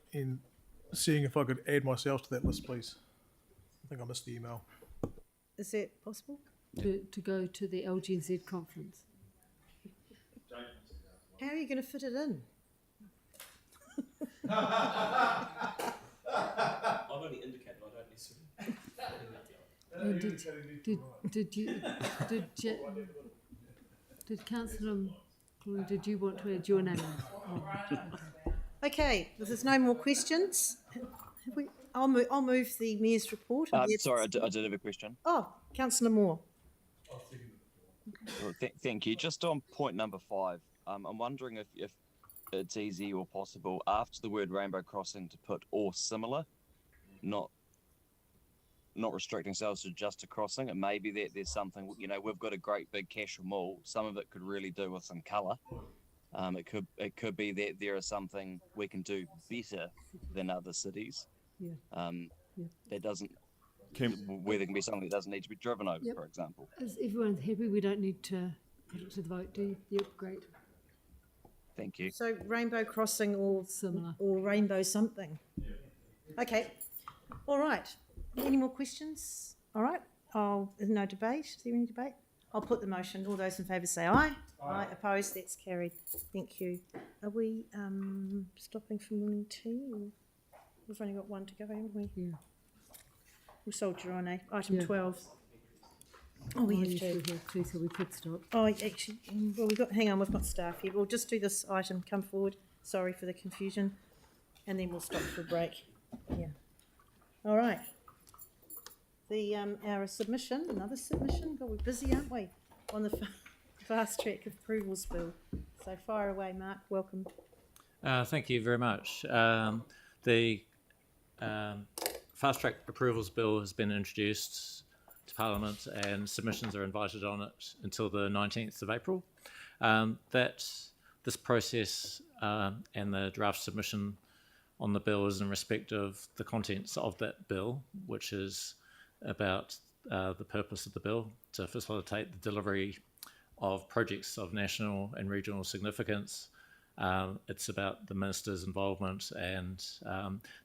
R: seeing if I could add myself to that list, please. I think I missed the email.
A: Is that possible?
J: To go to the LGNZ conference.
A: How are you going to fit it in?
B: I've only indicated I don't necessarily.
J: Did Councillor Chloe, did you want to add your name?
A: Okay, if there's no more questions, I'll move the Mayor's report.
E: Sorry, I did have a question.
A: Oh, Councillor Moore.
E: Well, thank you. Just on point number 5, I'm wondering if it's easy or possible after the word rainbow crossing to put or similar, not restricting ourselves to just a crossing. It may be that there's something, we've got a great big Cashel Mall. Some of it could really do with some colour. It could be that there is something we can do better than other cities.
J: Yeah.
E: That doesn't, where there can be something that doesn't need to be driven over, for example.
J: Is everyone happy? We don't need to put it to the vote, do you? Yep, great.
E: Thank you.
A: So rainbow crossing or
J: similar
A: or rainbow something. Okay. All right. Any more questions? All right. There's no debate. Is there any debate? I'll put the motion. All those in favour say aye. Aye. Opposed? That's carried. Thank you. Are we stopping for morning tea? Or we've only got one to go, haven't we?
J: Yeah.
A: We'll soldier on, eh? Item
J: Yeah.
A: 12. Oh, we have
J: yes,
A: to.
J: we have to, so we could stop.
A: Oh, actually, well, hang on, we've got staff here. We'll just do this item. Come forward. Sorry for the confusion. And then we'll stop for a break. Yeah. All right. Our submission, another submission. God, we're busy, aren't we? On the fast track approvals bill. So fire away, Mark. Welcome.
T: Thank you very much. The fast track approvals bill has been introduced to Parliament and submissions are invited on it until the 19th of April. This process and the draft submission on the bill is in respect of the contents of that bill, which is about the purpose of the bill to facilitate the delivery of projects of national and regional significance. It's about the Minister's involvement and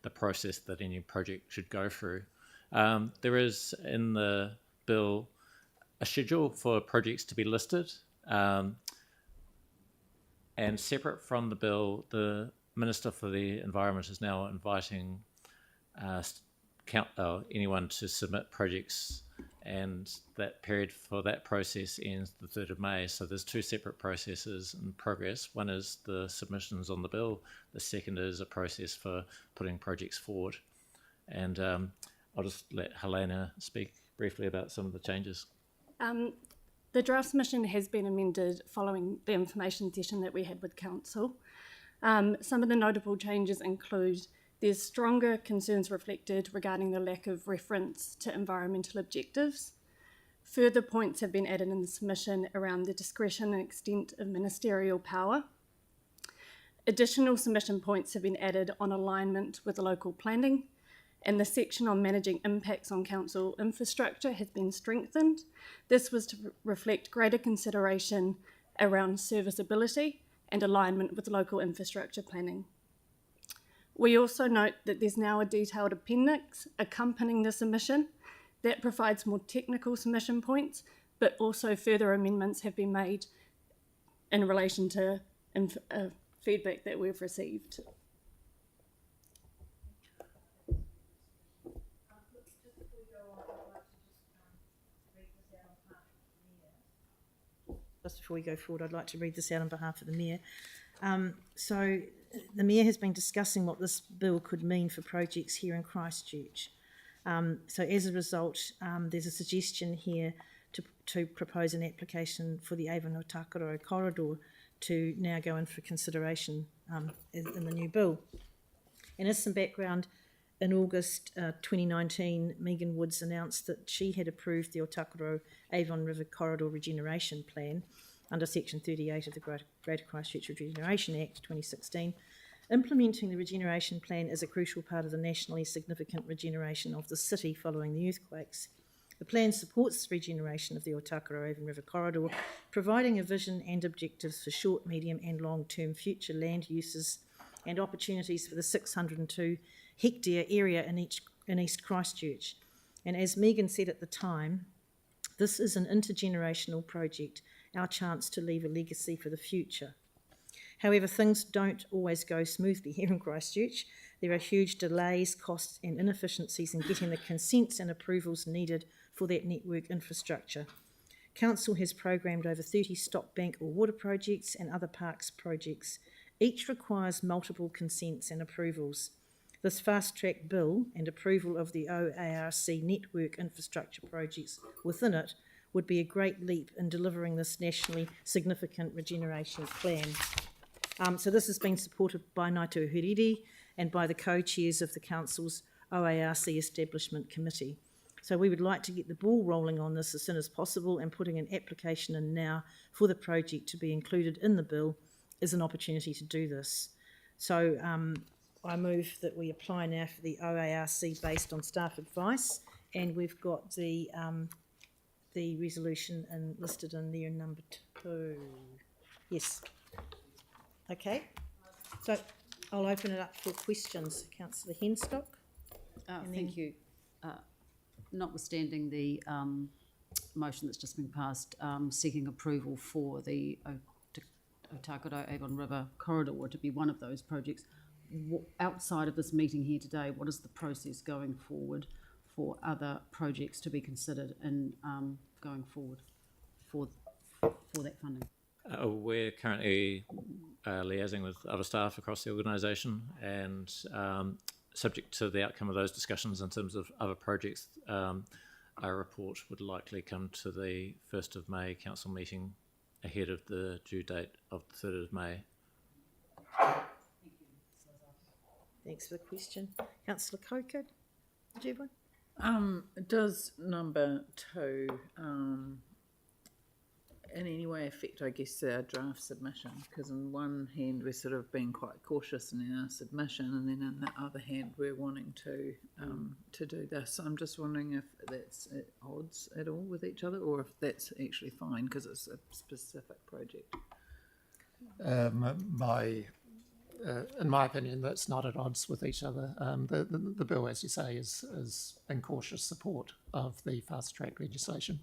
T: the process that any project should go through. There is in the bill a schedule for projects to be listed, and separate from the bill, the Minister for the Environment is now inviting anyone to submit projects, and that period for that process ends the 3rd of May. So there's 2 separate processes in progress. One is the submissions on the bill. The second is a process for putting projects forward. And I'll just let Helena speak briefly about some of the changes.
C: The draft submission has been amended following the information session that we had with Council. Some of the notable changes include there's stronger concerns reflected regarding the lack of reference to environmental objectives. Further points have been added in the submission around the discretion and extent of ministerial power. Additional submission points have been added on alignment with local planning, and the section on managing impacts on council infrastructure has been strengthened. This was to reflect greater consideration around serviceability and alignment with local infrastructure planning. We also note that there's now a detailed appendix accompanying the submission that provides more technical submission points, but also further amendments have been made in relation to feedback that we've received.
A: Just before we go forward, I'd like to read this out on behalf of the Mayor. So the Mayor has been discussing what this bill could mean for projects here in Christchurch. So as a result, there's a suggestion here to propose an application for the Avon Otakaro corridor to now go in for consideration in the new bill. And as some background, in August 2019, Megan Woods announced that she had approved the Otakaro Avon River Corridor Regeneration Plan under Section 38 of the Greater Christchurch Regeneration Act 2016. Implementing the regeneration plan is a crucial part of the nationally significant regeneration of the city following the earthquakes. The plan supports the regeneration of the Otakaro Avon River Corridor, providing a vision and objectives for short, medium and long-term future land uses and opportunities for the 602 hectare area in East Christchurch. And as Megan said at the time, this is an intergenerational project, our chance to leave a legacy for the future. However, things don't always go smoothly here in Christchurch. There are huge delays, costs and inefficiencies in getting the consents and approvals needed for that network infrastructure. Council has programmed over 30 stop bank or water projects and other parks projects. Each requires multiple consents and approvals. This fast-track bill and approval of the OARC network infrastructure projects within it would be a great leap in delivering this nationally significant regeneration plan. So this has been supported by Naito Huriri and by the co-chairs of the Council's OARC Establishment Committee. So we would like to get the ball rolling on this as soon as possible, and putting an application in now for the project to be included in the bill is an opportunity to do this. So I move that we apply now for the OARC based on staff advice, and we've got the resolution listed in there, number 2. Yes. Okay. So I'll open it up for questions. Councillor Henstock.
P: Thank you. Notwithstanding the motion that's just been passed, seeking approval for the Otakaro Avon River Corridor to be one of those projects, outside of this meeting here today, what is the process going forward for other projects to be considered in going forward for that funding?
T: We're currently liaising with other staff across the organisation, and subject to the outcome of those discussions in terms of other projects, our report would likely come to the 1st of May council meeting ahead of the due date of the 3rd of May.
A: Thanks for the question. Councillor Coker, did you have one?
F: Does number 2 in any way affect, I guess, our draft submission? Because on one hand we're sort of being quite cautious in our submission, and then on the other hand we're wanting to do this. I'm just wondering if that's at odds at all with each other, or if that's actually fine because it's a specific project.
S: In my opinion, that's not at odds with each other. The bill, as you say, is in cautious support of the fast-track legislation.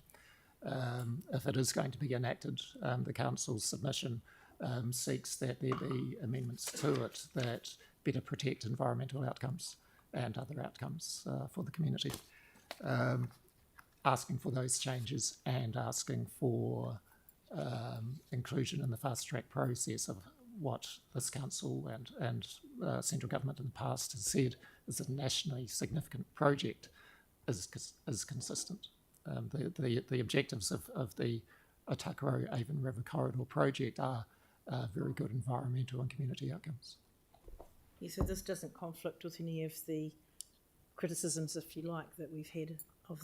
S: If it is going to be enacted, the council's submission seeks that there be amendments to it that better protect environmental outcomes and other outcomes for the community. Asking for those changes and asking for inclusion in the fast-track process of what this council and central government in the past has said is a nationally significant project is consistent. The objectives of the Otakaro Avon River Corridor project are very good environmental and community outcomes.
A: Yeah, so this doesn't conflict with any of the criticisms, if you like, that we've had of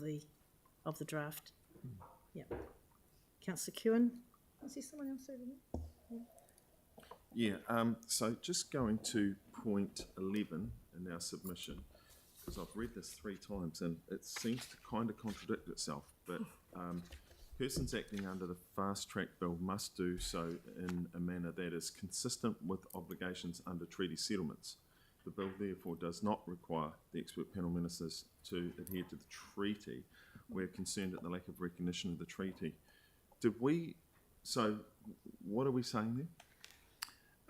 A: the draft. Yeah. Councillor Kewen, is there someone else over there?
G: Yeah, so just going to point 11 in our submission, because I've read this 3 times and it seems to kind of contradict itself, but persons acting under the fast track bill must do so in a manner that is consistent with obligations under treaty settlements. The bill therefore does not require the expert panel ministers to adhere to the treaty. We're concerned at the lack of recognition of the treaty. So what are we saying there?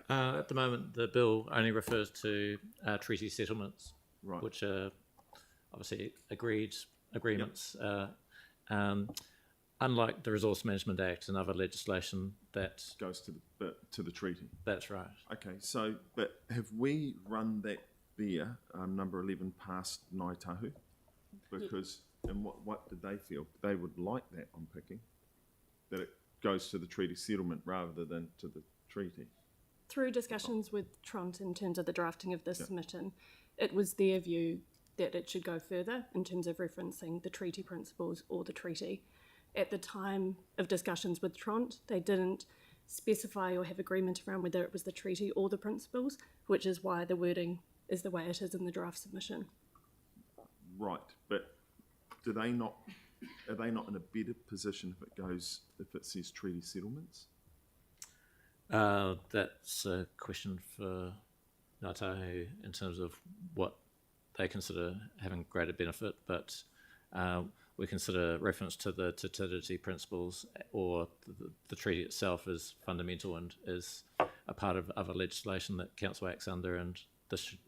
T: At the moment, the bill only refers to treaty settlements,
G: right,
T: which are obviously agreements. Yep. Unlike the Resource Management Act and other legislation that
G: goes to the treaty.
T: That's right.
G: Okay, so but have we run that there number 11 past Ngāi Tahu? Because And what did they feel? They would like that, I'm picking, that it goes to the treaty settlement rather than to the treaty.
U: Through discussions with Tront in terms of the drafting of this submission, it was their view that it should go further in terms of referencing the treaty principles or the treaty. At the time of discussions with Tront, they didn't specify or have agreement around whether it was the treaty or the principles, which is why the wording is the way it is in the draft submission.
G: Right, but are they not in a better position if it says treaty settlements?
T: That's a question for Ngā Tahu in terms of what they consider having greater benefit, but we consider reference to the tutility principles or the treaty itself as fundamental and is a part of other legislation that Council acts under, and this should,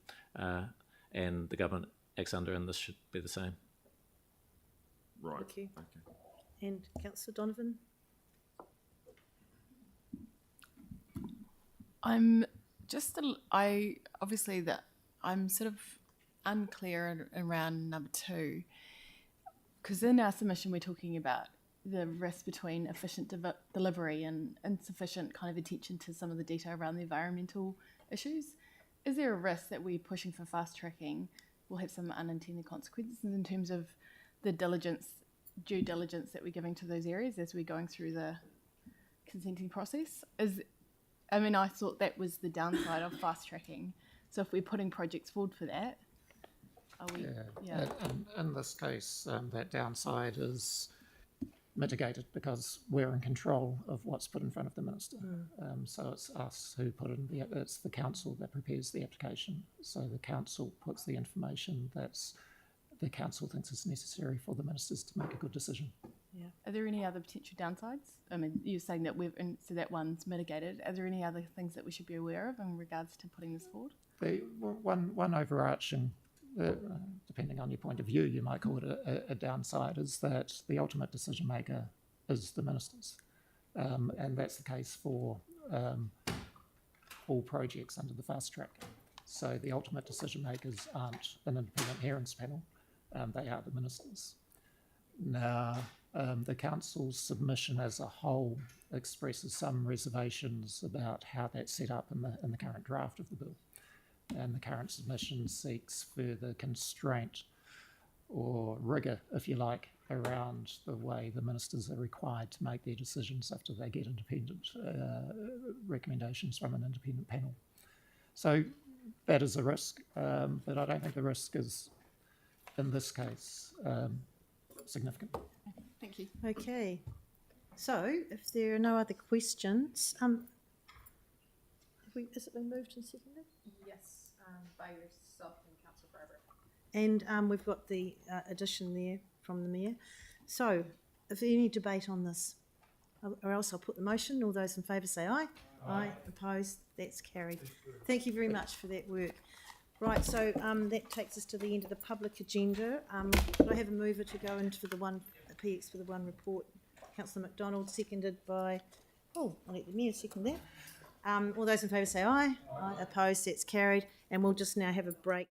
T: and the government acts under, and this should be the same.
G: Right.
A: Thank you.
G: Okay.
A: And Councillor Donovan?
M: I'm sort of unclear around number 2, because in our submission we're talking about the risk between efficient delivery and insufficient kind of attention to some of the detail around the environmental issues. Is there a risk that we're pushing for fast tracking will have some unintended consequences in terms of the due diligence that we're giving to those areas as we're going through the consenting process? I thought that was the downside of fast tracking. So if we're putting projects forward for that, are we? Yeah.
S: In this case, that downside is mitigated because we're in control of what's put in front of the minister. So it's us who it's the council that prepares the application. So the council puts the information that's the council thinks is necessary for the ministers to make a good decision.
M: Yeah. Are there any other potential downsides? You're saying that so that one's mitigated. Are there any other things that we should be aware of in regards to putting this forward?
S: One overarching, depending on your point of view, you might call it a downside, is that the ultimate decision maker is the ministers. And that's the case for all projects under the fast track. So the ultimate decision makers aren't an independent hearings panel, they are the ministers. Now, the council's submission as a whole expresses some reservations about how that's set up in the current draft of the bill. And the current submission seeks further constraint or rigour, if you like, around the way the ministers are required to make their decisions after they get independent recommendations from an independent panel. So that is a risk, but I don't think the risk is, in this case, significant.
M: Thank you.
A: Okay. So if there are no other questions, has it been moved and seconded?
Q: Yes, by yourself and Councillor Barber.
A: And we've got the addition there from the Mayor. So if there any debate on this, or else I'll put the motion. All those in favour say aye. Aye. Opposed? That's carried. Thank you very much for that work. Right, so that takes us to the end of the public agenda. Could I have a mover to go into the PX for the one report? Councillor McDonald, seconded by, I'll let the Mayor second that. All those in favour say aye. Aye. Opposed? That's carried. And we'll just now have a break.